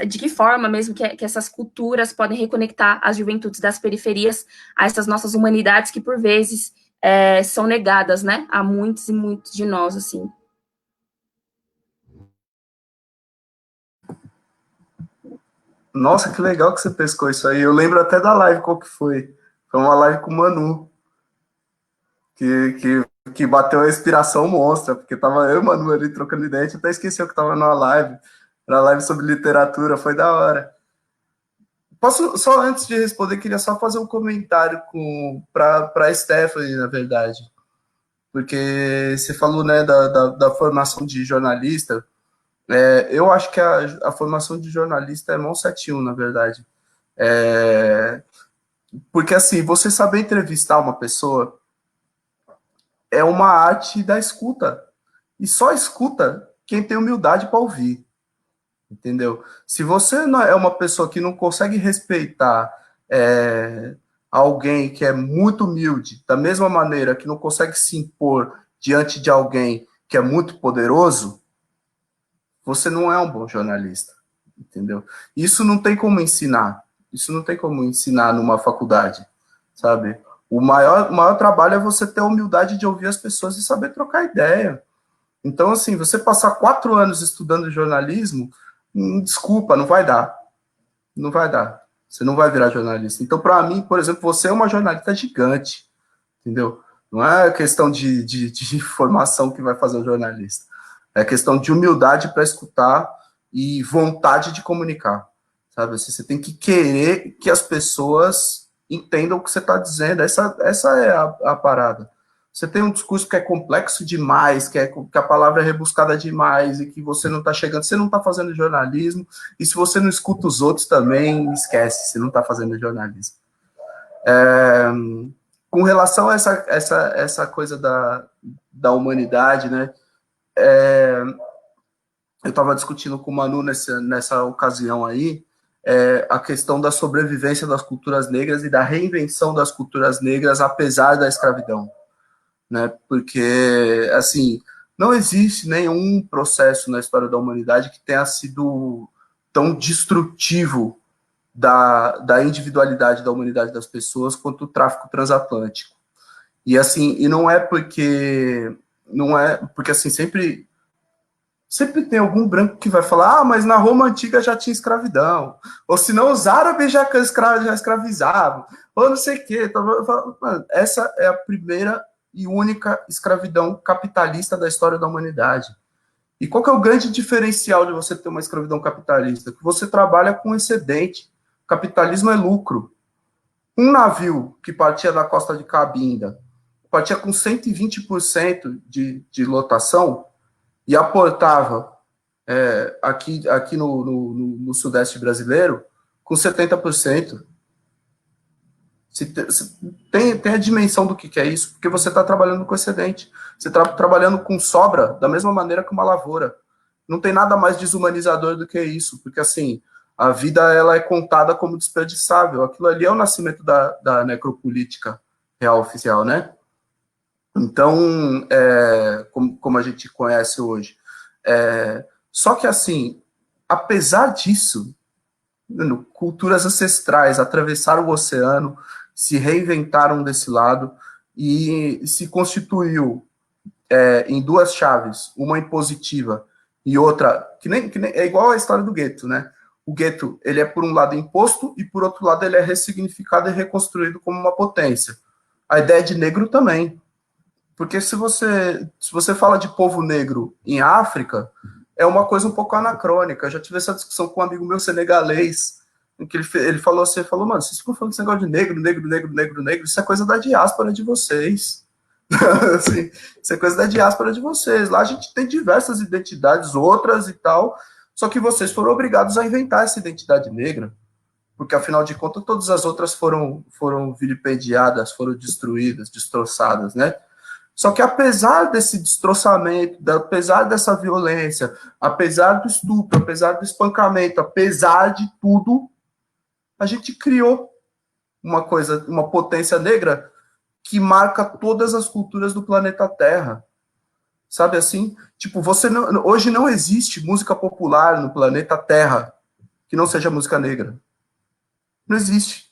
de que forma mesmo que essas culturas podem reconectar as juventudes das periferias a essas nossas humanidades que, por vezes, são negadas, né, a muitos e muitos de nós, assim. Nossa, que legal que você pescou isso aí. Eu lembro até da live, qual que foi. Foi uma live com o Manu, que bateu a inspiração monstra, porque tava eu e o Manu ali trocando ideia, até esqueceu que tava numa live. Era live sobre literatura, foi da hora. Posso, só antes de responder, queria só fazer um comentário para a Stephanie, na verdade. Porque você falou, né, da formação de jornalista. Eu acho que a formação de jornalista é mão 71, na verdade. Porque, assim, você saber entrevistar uma pessoa é uma arte da escuta. E só escuta quem tem humildade para ouvir. Entendeu? Se você não é uma pessoa que não consegue respeitar alguém que é muito humilde, da mesma maneira que não consegue se impor diante de alguém que é muito poderoso, você não é um bom jornalista, entendeu? Isso não tem como ensinar. Isso não tem como ensinar numa faculdade, sabe? O maior trabalho é você ter a humildade de ouvir as pessoas e saber trocar ideia. Então, assim, você passar 4 anos estudando jornalismo, desculpa, não vai dar. Não vai dar. Você não vai virar jornalista. Então, para mim, por exemplo, você é uma jornalista gigante, entendeu? Não é questão de informação que vai fazer o jornalista. É questão de humildade para escutar e vontade de comunicar, sabe? Você tem que querer que as pessoas entendam o que você está dizendo. Essa é a parada, Você tem um discurso que é complexo demais, que a palavra é rebuscada demais e que você não está chegando, você não está fazendo jornalismo, e se você não escuta os outros também, esquece, você não está fazendo jornalismo. Com relação a essa coisa da humanidade, né, eu estava discutindo com o Manu nessa ocasião aí, a questão da sobrevivência das culturas negras e da reinvenção das culturas negras apesar da escravidão, né? Porque, assim, não existe nenhum processo na história da humanidade que tenha sido tão destrutivo da individualidade da humanidade das pessoas quanto o tráfico transatlântico. E, assim, não é porque assim, sempre tem algum branco que vai falar, mas na Roma Antiga já tinha escravidão, ou senão os árabes já escravizavam, ou não sei o quê. Mano, essa é a primeira e única escravidão capitalista da história da humanidade. E qual que é o grande diferencial de você ter uma escravidão capitalista? Que você trabalha com excedente. Capitalismo é lucro. Um navio que partia da costa de Cabinda, partia com 120% de lotação, e aportava aqui no Sudeste brasileiro com 70%. Tem a dimensão do que é isso, porque você está trabalhando com excedente. Você está trabalhando com sobra, da mesma maneira que uma lavoura. Não tem nada mais desumanizador do que isso, porque assim, a vida ela é contada como desperdiçável. Aquilo ali é o nascimento da necropolítica real oficial, né? Então, como a gente conhece hoje. Só que, assim, apesar disso, culturas ancestrais atravessaram o oceano, se reinventaram desse lado e se constituiu em duas chaves, uma impositiva e outra, que nem é igual a história do gueto, né? O gueto, ele é por um lado imposto e por outro lado ele é ressignificado e reconstruído como uma potência. A ideia de negro também. Porque se você fala de povo negro em África, é uma coisa um pouco anacrônica. Eu já tive essa discussão com um amigo meu senegalês, em que ele falou assim, mano, vocês ficam falando desse negócio de negro, isso é coisa da diáspora de vocês. Assim, isso é coisa da diáspora de vocês. Lá a gente tem diversas identidades, outras e tal, só que vocês foram obrigados a inventar essa identidade negra, porque afinal de contas todas as outras foram vilipendiadas, foram destruídas, destroçadas, né? Só que apesar desse destroçamento, apesar dessa violência, apesar do estupro, apesar do espancamento, apesar de tudo, a gente criou uma potência negra que marca todas as culturas do planeta Terra. Sabe assim? Tipo, hoje não existe música popular no planeta Terra que não seja música negra. Não existe.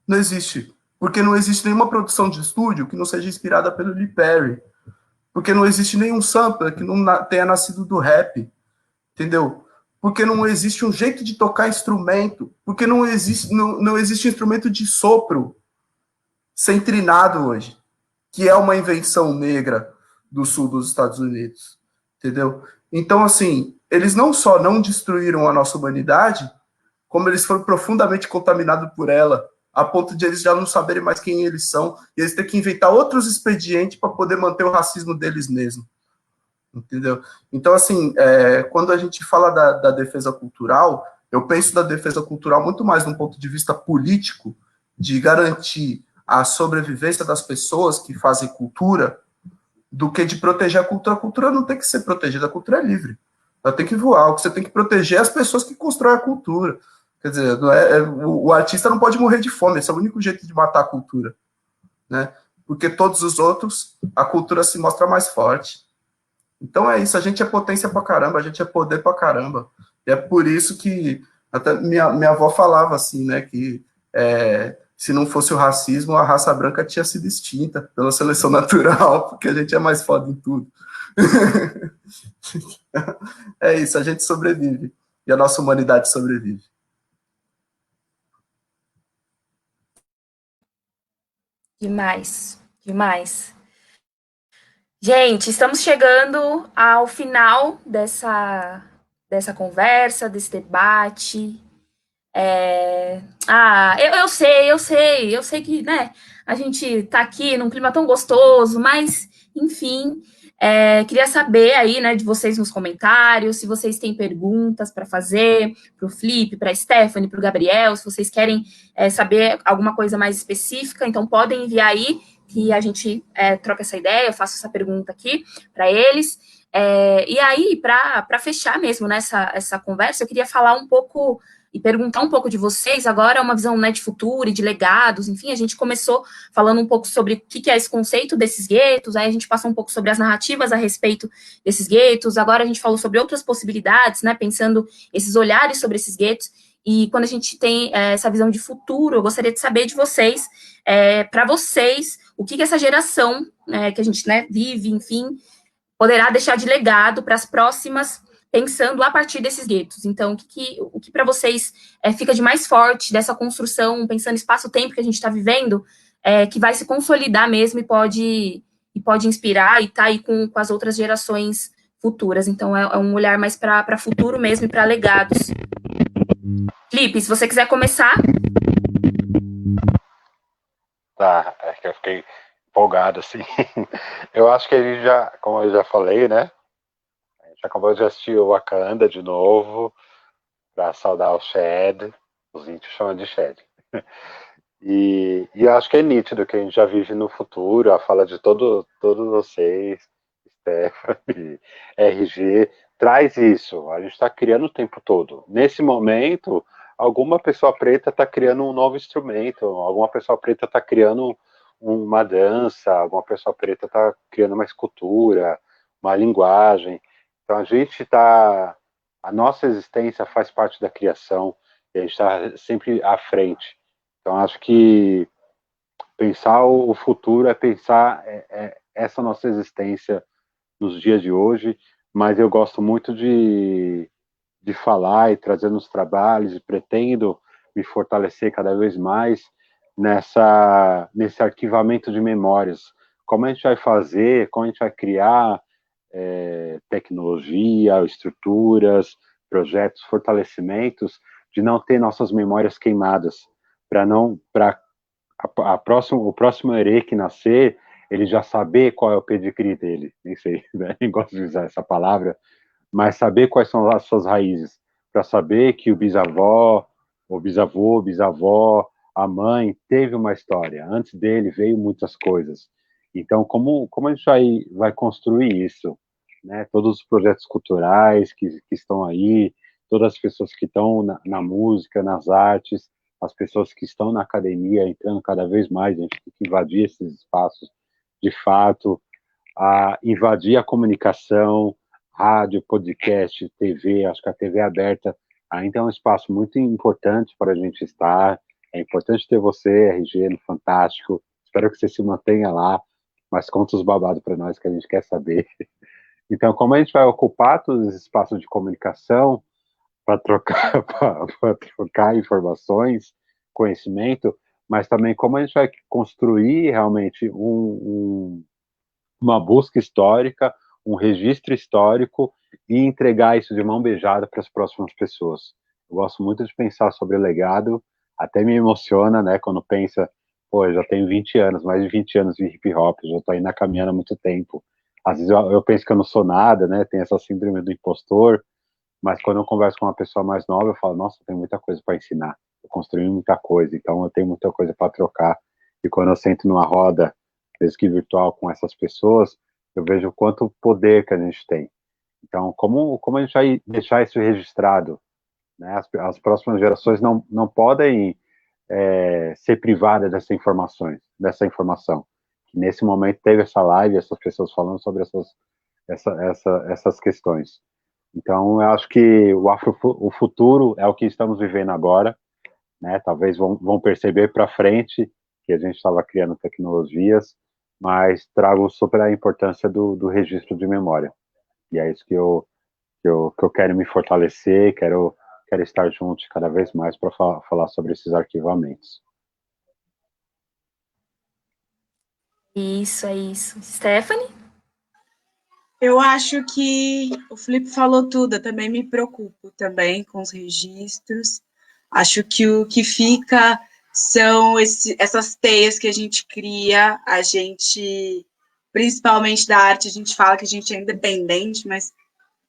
Não existe. Porque não existe nenhuma produção de estúdio que não seja inspirada pelo Lee Perry. Porque não existe nenhum sampler que não tenha nascido do rap. Entendeu? Porque não existe um jeito de tocar instrumento. Porque não existe instrumento de sopro sem trinado hoje. Que é uma invenção negra do sul dos Estados Unidos. Entendeu? Então, assim, eles não só não destruíram a nossa humanidade, como eles foram profundamente contaminados por ela, a ponto de eles já não saberem mais quem eles são, e eles têm que inventar outros expedientes para poder manter o racismo deles mesmos. Entendeu? Então, assim, quando a gente fala da defesa cultural, eu penso da defesa cultural muito mais de um ponto de vista político, de garantir a sobrevivência das pessoas que fazem cultura, do que de proteger a cultura. A cultura não tem que ser protegida, a cultura é livre. Ela tem que voar. O que você tem que proteger é as pessoas que constroem a cultura. Quer dizer, o artista não pode morrer de fome, esse é o único jeito de matar a cultura. Né? Porque todos os outros, a cultura se mostra mais forte. Então é isso, a gente é potência pra caramba, a gente é poder pra caramba. E é por isso que até minha avó falava assim, né, que se não fosse o racismo, a raça branca tinha sido extinta pela seleção natural, porque a gente é mais foda em tudo. É isso, a gente sobrevive. E a nossa humanidade sobrevive. Demais, demais. Gente, estamos chegando ao final dessa conversa, desse debate. Eu sei que, né, a gente tá aqui num clima tão gostoso, mas, enfim, queria saber aí, né, de vocês nos comentários, se vocês têm perguntas para fazer para o Flip, para a Stephanie, para o Gabriel, se vocês querem saber alguma coisa mais específica, então podem enviar aí, que a gente troca essa ideia, eu faço essa pergunta aqui para eles. E aí, para fechar mesmo nessa essa conversa, eu queria falar um pouco e perguntar um pouco de vocês agora, uma visão, né, de futuro e de legados, enfim, a gente começou falando um pouco sobre o que é esse conceito desses guetos, aí a gente passou um pouco sobre as narrativas a respeito desses guetos, agora a gente falou sobre outras possibilidades, né, pensando esses olhares sobre esses guetos, e quando a gente tem essa visão de futuro, eu gostaria de saber de vocês, para vocês, o que essa geração que a gente, né, vive, enfim, poderá deixar de legado para as próximas, pensando a partir desses guetos. Então, o que para vocês fica de mais forte dessa construção, pensando espaço-tempo que a gente está vivendo, que vai se consolidar mesmo e pode inspirar e tá aí com as outras gerações futuras. Então, é um olhar mais para futuro mesmo e para legados. Felipe, se você quiser começar. Tá, é que eu fiquei empolgado, assim. Eu acho que a gente já, como eu já falei, né? A gente acabou de assistir o Wakanda de novo, para saudar o Shed, os índios chamam de Shed. E eu acho que é nítido que a gente já vive no futuro, a fala de todos vocês, Stephanie, RG, traz isso. A gente está criando o tempo todo. Nesse momento, alguma pessoa preta está criando um novo instrumento, alguma pessoa preta está criando uma dança, alguma pessoa preta está criando uma escultura, uma linguagem. Então a gente está, a nossa existência faz parte da criação e a gente está sempre à frente. Então acho que pensar o futuro é pensar essa nossa existência nos dias de hoje, mas eu gosto muito de falar e trazer nos trabalhos e pretendo me fortalecer cada vez mais nesse arquivamento de memórias. Como a gente vai fazer, como a gente vai criar tecnologia, estruturas, projetos, fortalecimentos, de não ter nossas memórias queimadas, para o próximo herê que nascer, ele já saber qual é o pedigree dele, nem sei, né? Nem gosto de usar essa palavra, mas saber quais são as suas raízes, para saber que o bisavó, o bisavô, o bisavó, a mãe teve uma história, antes dele veio muitas coisas. Então, como a gente vai construir isso? Né? Todos os projetos culturais que estão aí, todas as pessoas que estão na música, nas artes, as pessoas que estão na academia entrando cada vez mais, a gente tem que invadir esses espaços de fato, invadir a comunicação, rádio, podcast, TV, acho que a TV aberta ainda é um espaço muito importante para a gente estar, é importante ter você, RG, no Fantástico, espero que você se mantenha lá, mas conta os babados para nós que a gente quer saber. Então, como a gente vai ocupar todos os espaços de comunicação, para trocar, trocar informações, conhecimento, mas também como a gente vai construir realmente uma busca histórica, um registro histórico e entregar isso de mão beijada para as próximas pessoas. Eu gosto muito de pensar sobre o legado, até me emociona, né, quando pensa, pô, eu já tenho 20 anos, mais de 20 anos de hip hop, já estou aí na caminhada há muito tempo. Às vezes eu penso que eu não sou nada, né, tem essa síndrome do impostor, mas quando eu converso com uma pessoa mais nova, eu falo, nossa, eu tenho muita coisa para ensinar. Eu construí muita coisa, então eu tenho muita coisa para trocar. E quando eu sento numa roda, mesmo que virtual, com essas pessoas, eu vejo o quanto poder que a gente tem. Então, como a gente vai deixar isso registrado? Né? As próximas gerações não podem ser privadas dessa informação. Nesse momento teve essa live, essas pessoas falando sobre essas questões. Então, eu acho que o futuro é o que estamos vivendo agora, né? Talvez vão perceber para frente que a gente estava criando tecnologias, mas trago super a importância do registro de memória. E é isso que eu quero me fortalecer, quero estar junto cada vez mais para falar sobre esses arquivamentos. Isso, é isso. Stephanie? Eu acho que o Felipe falou tudo, eu também me preocupo também com os registros, Acho que o que fica são essas teias que a gente cria, a gente, principalmente da arte, a gente fala que a gente é independente, mas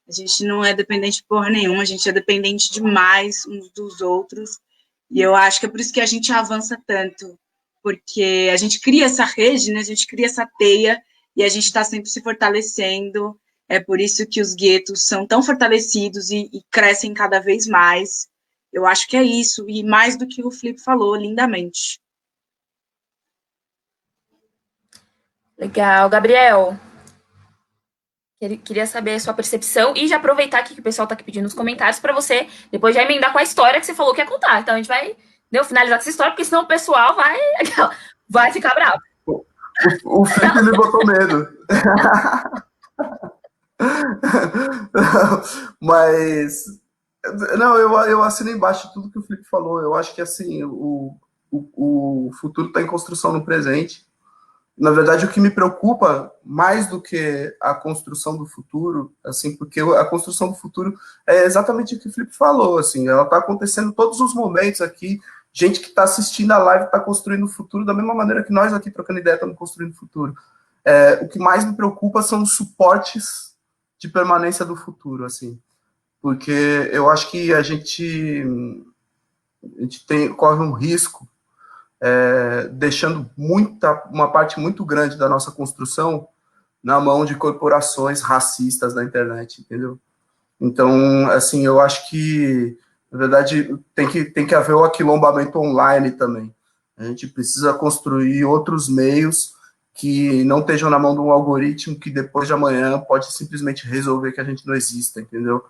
a gente não é dependente de porra nenhuma, a gente é dependente demais uns dos outros, e eu acho que é por isso que a gente avança tanto, porque a gente cria essa rede, né? A gente cria essa teia, e a gente está sempre se fortalecendo, é por isso que os guetos são tão fortalecidos e crescem cada vez mais. Eu acho que é isso, e mais do que o Felipe falou, lindamente. Legal. Gabriel, queria saber a sua percepção e já aproveitar aqui que o pessoal está aqui pedindo nos comentários para você depois já emendar com a história que você falou que ia contar. Então a gente vai finalizar com essa história, porque senão o pessoal vai ficar bravo. O Felipe me botou medo. Mas, não, eu assino embaixo tudo que o Felipe falou. Eu acho que, assim, o futuro está em construção no presente. Na verdade, o que me preocupa mais do que a construção do futuro, assim, porque a construção do futuro é exatamente o que o Felipe falou, assim, ela está acontecendo todos os momentos aqui, gente que está assistindo a live está construindo o futuro da mesma maneira que nós aqui trocando ideia estamos construindo o futuro. O que mais me preocupa são os suportes de permanência do futuro, assim, porque eu acho que a gente corre um risco deixando uma parte muito grande da nossa construção na mão de corporações racistas da internet, entendeu? Então, assim, eu acho que, na verdade, tem que haver o aquilombamento online também. A gente precisa construir outros meios que não estejam na mão de um algoritmo que depois de amanhã pode simplesmente resolver que a gente não exista, entendeu?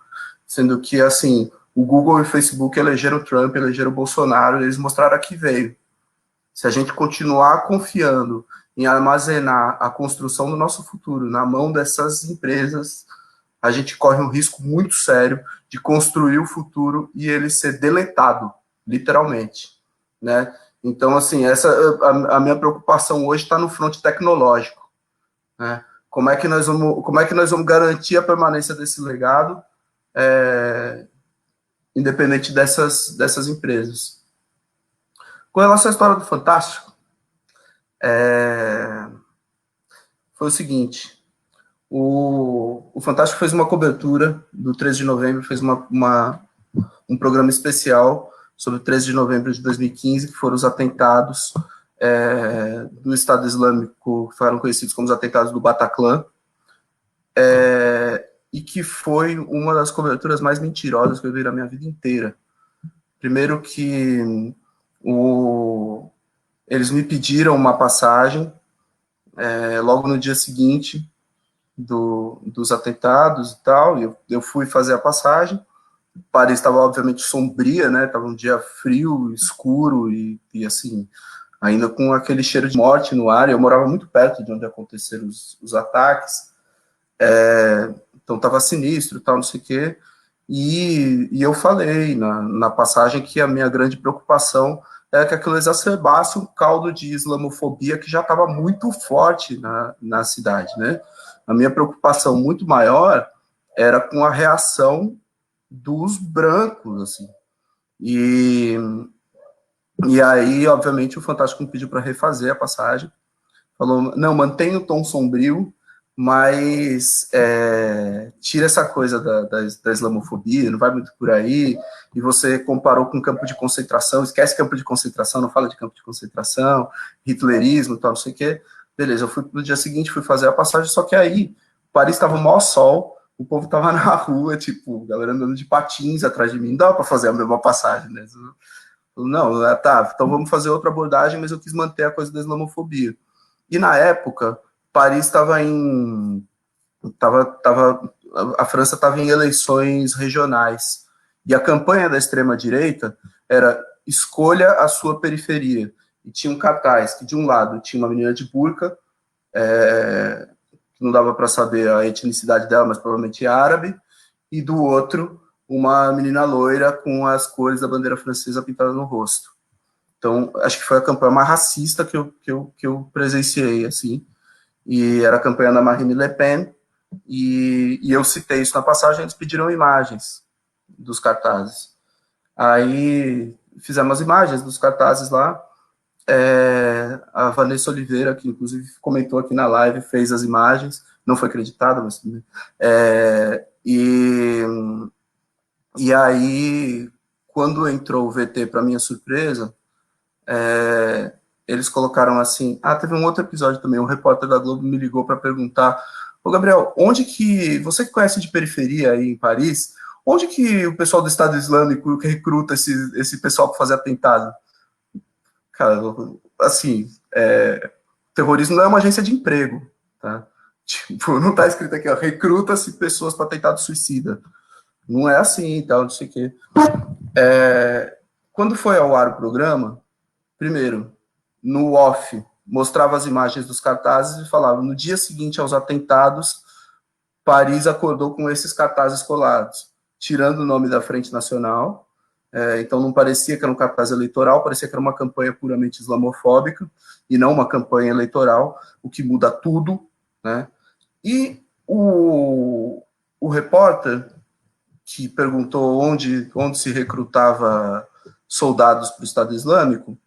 Sendo que, assim, o Google e o Facebook elegeram o Trump, elegeram o Bolsonaro, eles mostraram a que veio. Se a gente continuar confiando em armazenar a construção do nosso futuro na mão dessas empresas, a gente corre um risco muito sério de construir o futuro e ele ser deletado, literalmente, né? Então, assim, a minha preocupação hoje está no fronte tecnológico, né? Como é que nós vamos garantir a permanência desse legado, independente dessas empresas? Com relação à história do Fantástico, foi o seguinte: o Fantástico fez uma cobertura do 13 de novembro, fez um programa especial sobre o 13 de novembro de 2015, que foram os atentados do Estado Islâmico, que foram conhecidos como os atentados do Bataclan, e que foi uma das coberturas mais mentirosas que eu vi na minha vida inteira. Primeiro que eles me pediram uma passagem logo no dia seguinte dos atentados e tal, e eu fui fazer a passagem. Paris estava obviamente sombria, né? Estava um dia frio, escuro e assim, ainda com aquele cheiro de morte no ar. Eu morava muito perto de onde aconteceram os ataques, então estava sinistro, tal, não sei o quê. E eu falei na passagem que a minha grande preocupação é que aquilo exacerbasse um caldo de islamofobia que já estava muito forte na cidade, né? A minha preocupação muito maior era com a reação dos brancos, assim. E aí, obviamente, o Fantástico me pediu para refazer a passagem. Falou, não, mantém o tom sombrio, mas tira essa coisa da islamofobia, não vai muito por aí, e você comparou com campo de concentração, esquece campo de concentração, não fala de campo de concentração, hitlerismo, tal, não sei o quê. Beleza, eu fui no dia seguinte, fui fazer a passagem, só que aí, Paris estava maior sol, o povo tava na rua, tipo, galera andando de patins atrás de mim, não dava para fazer a mesma passagem, né? Não, tá, então vamos fazer outra abordagem, mas eu quis manter a coisa da islamofobia. E na época, Paris estava a França estava em eleições regionais, e a campanha da extrema-direita era escolha a sua periferia, e tinha um cartaz que de um lado tinha uma menina de burca, que não dava para saber a etnicidade dela, mas provavelmente árabe, e do outro uma menina loira com as cores da bandeira francesa pintada no rosto. Então, acho que foi a campanha mais racista que eu presenciei, assim, e era a campanha da Marine Le Pen, e eu citei isso na passagem, eles pediram imagens dos cartazes. Aí fizemos as imagens dos cartazes lá. A Vanessa Oliveira, que inclusive comentou aqui na live, fez as imagens, não foi acreditada, mas tudo bem. E aí, quando entrou o VT, para minha surpresa, eles colocaram assim, teve um outro episódio também, um repórter da Globo me ligou para perguntar, ô Gabriel, onde que, você que conhece de periferia aí em Paris, onde que o pessoal do Estado Islâmico recruta esse pessoal para fazer atentado? Cara, assim, terrorismo não é uma agência de emprego, tá? Tipo, não tá escrito aqui, ó, recruta-se pessoas para atentado suicida. Não é assim e tal, não sei o quê. Quando foi ao ar o programa, primeiro, no off, mostrava as imagens dos cartazes e falava, no dia seguinte aos atentados, Paris acordou com esses cartazes colados, tirando o nome da Frente Nacional, então não parecia que era um cartaz eleitoral, parecia que era uma campanha puramente islamofóbica, e não uma campanha eleitoral, o que muda tudo, né? E o repórter que perguntou onde se recrutava soldados para o Estado Islâmico,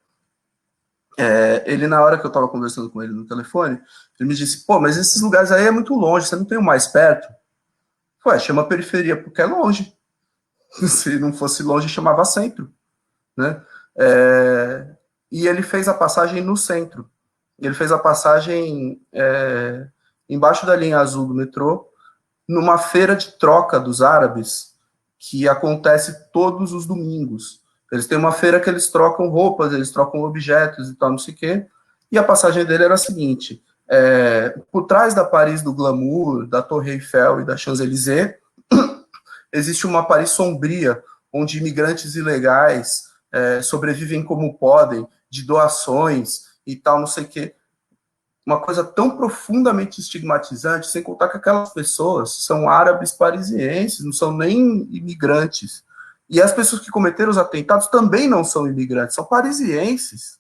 ele, na hora que eu estava conversando com ele no telefone, ele me disse, pô, mas esses lugares aí é muito longe, você não tem o mais perto? Ué, chama periferia porque é longe. Se não fosse longe, chamava centro, né? E ele fez a passagem no centro. Ele fez a passagem embaixo da linha azul do metrô, numa feira de troca dos árabes, que acontece todos os domingos. Eles têm uma feira que eles trocam roupas, eles trocam objetos e tal, não sei o quê. E a passagem dele era a seguinte, por trás da Paris do glamour, da Torre Eiffel e da Champs-Élysées, existe uma Paris sombria, onde imigrantes ilegais sobrevivem como podem, de doações e tal, não sei o quê. Uma coisa tão profundamente estigmatizante, sem contar que aquelas pessoas são árabes parisienses, não são nem imigrantes. E as pessoas que cometeram os atentados também não são imigrantes, são parisienses,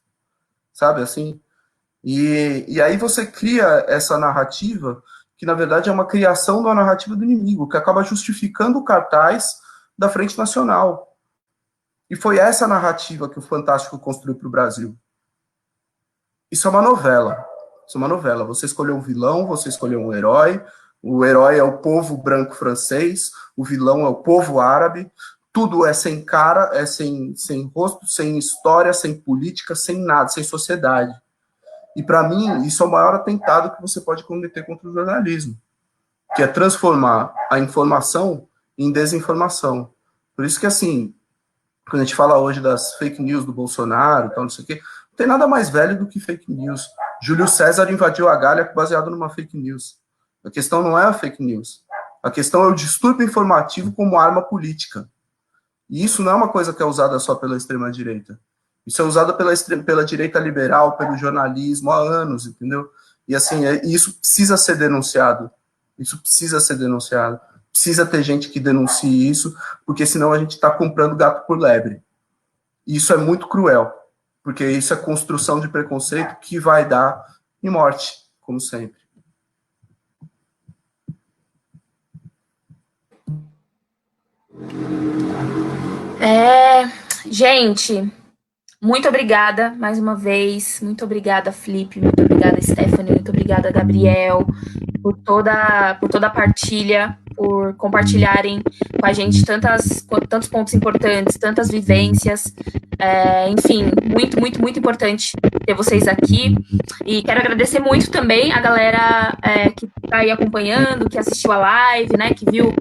sabe, assim? E aí você cria essa narrativa, que na verdade é uma criação da narrativa do inimigo, que acaba justificando o cartaz da Frente Nacional. E foi essa narrativa que o Fantástico construiu para o Brasil. Isso é uma novela. Isso é uma novela. Você escolheu um vilão, você escolheu um herói. O herói é o povo branco francês, o vilão é o povo árabe. Tudo é sem cara, é sem rosto, sem história, sem política, sem nada, sem sociedade. E para mim, isso é o maior atentado que você pode cometer contra o jornalismo, que é transformar a informação em desinformação. Por isso que, assim, quando a gente fala hoje das fake news do Bolsonaro, tal, não sei o quê, não tem nada mais velho do que fake news. Júlio César invadiu a Gália baseado numa fake news. A questão não é a fake news. A questão é o distúrbio informativo como arma política. E isso não é uma coisa que é usada só pela extrema-direita. Isso é usado pela direita liberal, pelo jornalismo há anos, entendeu? E assim, isso precisa ser denunciado. Isso precisa ser denunciado. Precisa ter gente que denuncie isso, porque senão a gente está comprando gato por lebre. E isso é muito cruel, porque isso é construção de preconceito que vai dar em morte, como sempre. Gente, muito obrigada mais uma vez. Muito obrigada, Felipe. Muito obrigada, Stephanie. Muito obrigada, Gabriel, por toda a partilha, por compartilharem com a gente tantos pontos importantes, tantas vivências. Enfim, muito importante ter vocês aqui. E quero agradecer muito também a galera que está aí acompanhando, que assistiu a live, né, que viu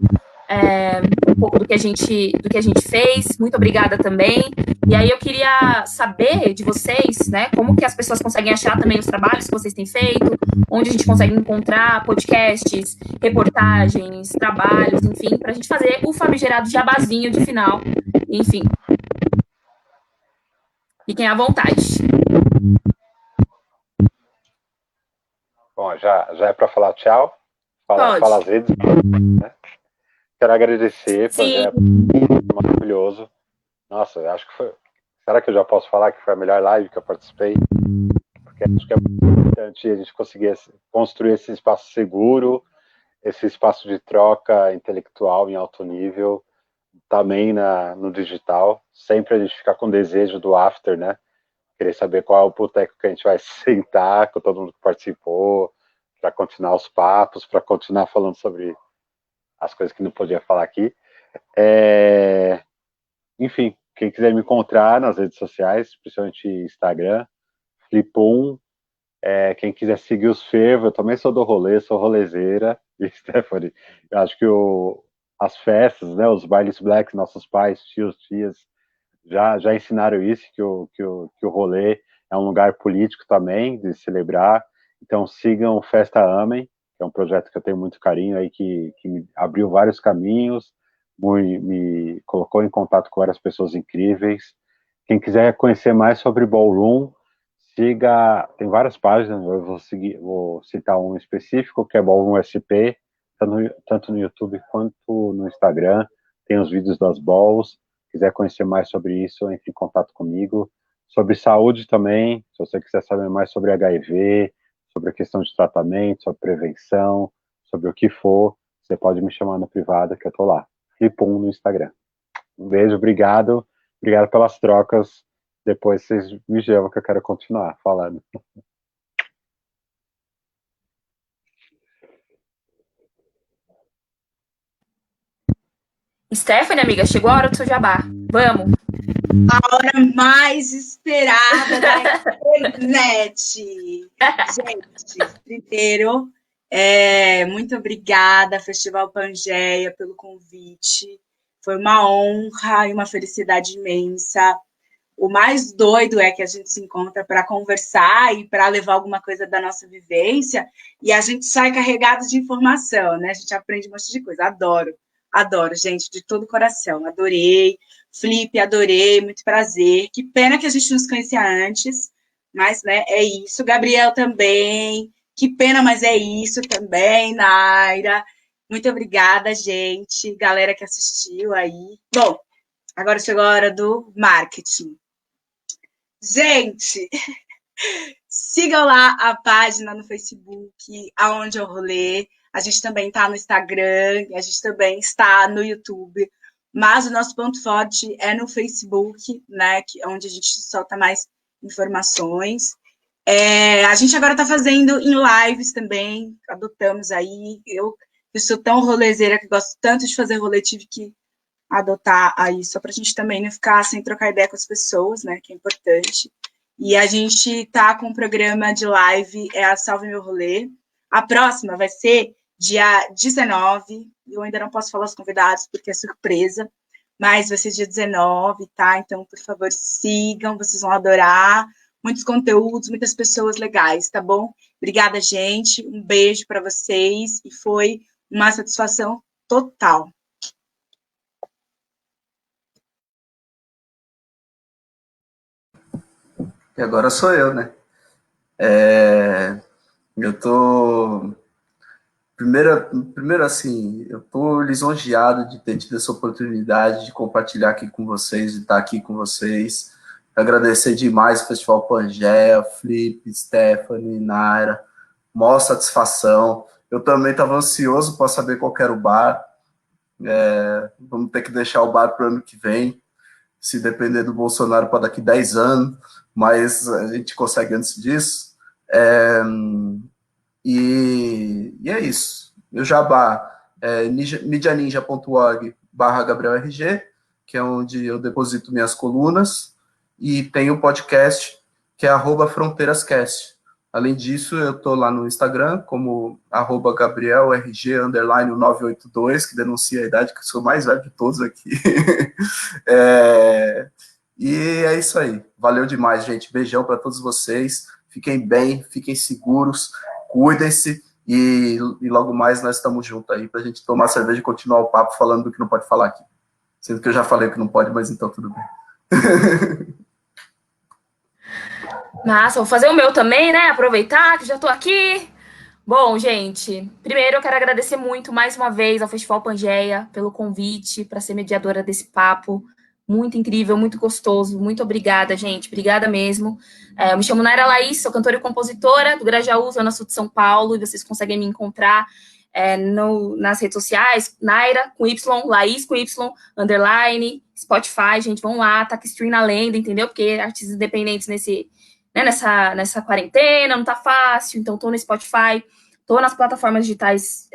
um pouco do que a gente fez. Muito obrigada também. E aí eu queria saber de vocês, né, como que as pessoas conseguem achar também os trabalhos que vocês têm feito, onde a gente consegue encontrar podcasts, reportagens, trabalhos, enfim, para a gente fazer o famigerado jabazinho de final. Enfim. Fiquem à vontade. Bom, já é para falar tchau? Fala as redes, né? Quero agradecer, projeto maravilhoso. Nossa, acho que foi... Será que eu já posso falar que foi a melhor live que eu participei? Porque acho que é muito importante a gente conseguir construir esse espaço seguro, esse espaço de troca intelectual em alto nível, também no digital. Sempre a gente fica com desejo do after, né? Querer saber qual é o boteco que a gente vai sentar, com todo mundo que participou, para continuar os papos, para continuar falando sobre as coisas que não podia falar aqui. Enfim, quem quiser me encontrar nas redes sociais, principalmente Instagram, Flipum. Quem quiser seguir os fervos, eu também sou do rolê, sou rolezeira. E Stephanie, eu acho que as festas, né, os bailes blacks, nossos pais, tios, tias, já ensinaram isso, que o rolê é um lugar político também, de celebrar. Então sigam o Festa Amem, que é um projeto que eu tenho muito carinho aí, que me abriu vários caminhos, me colocou em contato com várias pessoas incríveis. Quem quiser conhecer mais sobre Ballroom, siga, tem várias páginas, eu vou citar um específico, que é Ballroom SP, tanto no YouTube quanto no Instagram, tem os vídeos das balls. Quiser conhecer mais sobre isso, entre em contato comigo. Sobre saúde também, se você quiser saber mais sobre HIV, sobre a questão de tratamento, sobre prevenção, sobre o que for, você pode me chamar no privado, que eu tô lá. Flipum no Instagram. Um beijo, obrigado pelas trocas. Depois vocês me chamam que eu quero continuar falando. Stephanie, amiga, chegou a hora do seu jabá. Vamos! A hora mais esperada da internet. Gente, primeiro, muito obrigada, Festival Pangeia, pelo convite. Foi uma honra e uma felicidade imensa. O mais doido é que a gente se encontra para conversar e para levar alguma coisa da nossa vivência e a gente sai carregado de informação, né? A gente aprende um monte de coisa. Adoro, gente, de todo o coração. Adorei. Flip, adorei, muito prazer. Que pena que a gente não se conhecia antes, mas, né, é isso. Gabriel também. Que pena, mas é isso também, Naira. Muito obrigada, gente. Galera que assistiu aí. Bom, agora chegou a hora do marketing. Gente, sigam lá a página no Facebook, Aonde Eu Rolê. A gente também está no Instagram, a gente também está no YouTube. Mas o nosso ponto forte é no Facebook, né? Onde a gente solta mais informações. A gente agora está fazendo em lives também, adotamos aí. Eu sou tão rolezeira que gosto tanto de fazer rolê, tive que adotar aí, só para a gente também não ficar sem trocar ideia com as pessoas, né, que é importante. E a gente tá com um programa de live, a Salve Meu Rolê. A próxima vai ser dia 19, eu ainda não posso falar os convidados, porque é surpresa, mas vai ser dia 19, tá? Então, por favor, sigam, vocês vão adorar. Muitos conteúdos, muitas pessoas legais, tá bom? Obrigada, gente. Um beijo para vocês e foi uma satisfação total. E agora sou eu, né? Eu tô... Primeiro, assim, eu tô lisonjeado de ter tido essa oportunidade de compartilhar aqui com vocês, de estar aqui com vocês. Agradecer demais o Festival Pangeia, Flip, Stephanie, Naira. Maior satisfação. Eu também estava ansioso para saber qual era o bar. Vamos ter que deixar o bar para o ano que vem. Se depender do Bolsonaro, para daqui 10 anos, mas a gente consegue antes disso. E é isso. Meu jabá é medianinja.org/GabrielRG, que é onde eu deposito minhas colunas, e tem o podcast, que é @fronteirascast. Além disso, eu estou lá no Instagram, como @GabrielRG_982, que denuncia a idade, que eu sou o mais velho de todos aqui. E é isso aí. Valeu demais, gente. Beijão para todos vocês. Fiquem bem, fiquem seguros, cuidem-se, e logo mais nós estamos juntos aí para a gente tomar cerveja e continuar o papo falando do que não pode falar aqui. Sendo que eu já falei que não pode, mas então tudo bem. Massa, vou fazer o meu também, né? Aproveitar que já tô aqui. Bom, gente, primeiro eu quero agradecer muito mais uma vez ao Festival Pangeia pelo convite para ser mediadora desse papo. Muito incrível, muito gostoso. Muito obrigada, gente. Obrigada mesmo. Eu me chamo Naira Laís, sou cantora e compositora do Grajaú, Zona Sul de São Paulo, e vocês conseguem me encontrar nas redes sociais, Naira com Y, Laís com Y, underline, Spotify, gente, vão lá, tá com stream na lenda, entendeu? Porque artistas independentes nessa quarentena, não tá fácil, então tô no Spotify, tô nas plataformas digitais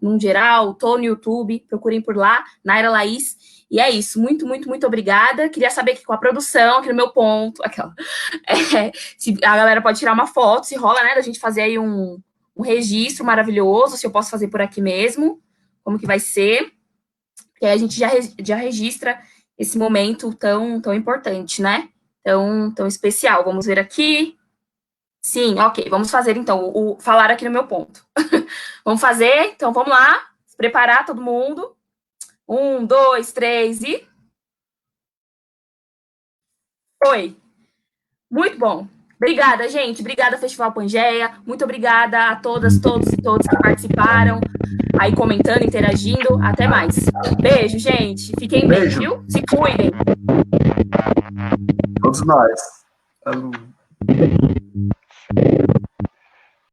num geral, tô no YouTube, procurem por lá, Naira Laís, e é isso, muito, muito, muito obrigada. Queria saber aqui com a produção, aqui no meu ponto, se a galera pode tirar uma foto, se rola, né, da gente fazer aí um registro maravilhoso, se eu posso fazer por aqui mesmo, como que vai ser, porque aí a gente já registra esse momento tão importante, né, tão especial. Vamos ver aqui. Sim, ok, vamos fazer então, falar aqui no meu ponto. Vamos fazer, então vamos lá, se preparar todo mundo. 1, 2, 3 e... Oi. Muito bom. Obrigada, gente. Obrigada, Festival Pangeia. Muito obrigada a todas, todos e todas que participaram, aí comentando, interagindo. Até mais. Beijo, gente. Fiquem bem, viu? Se cuidem. Todos nós.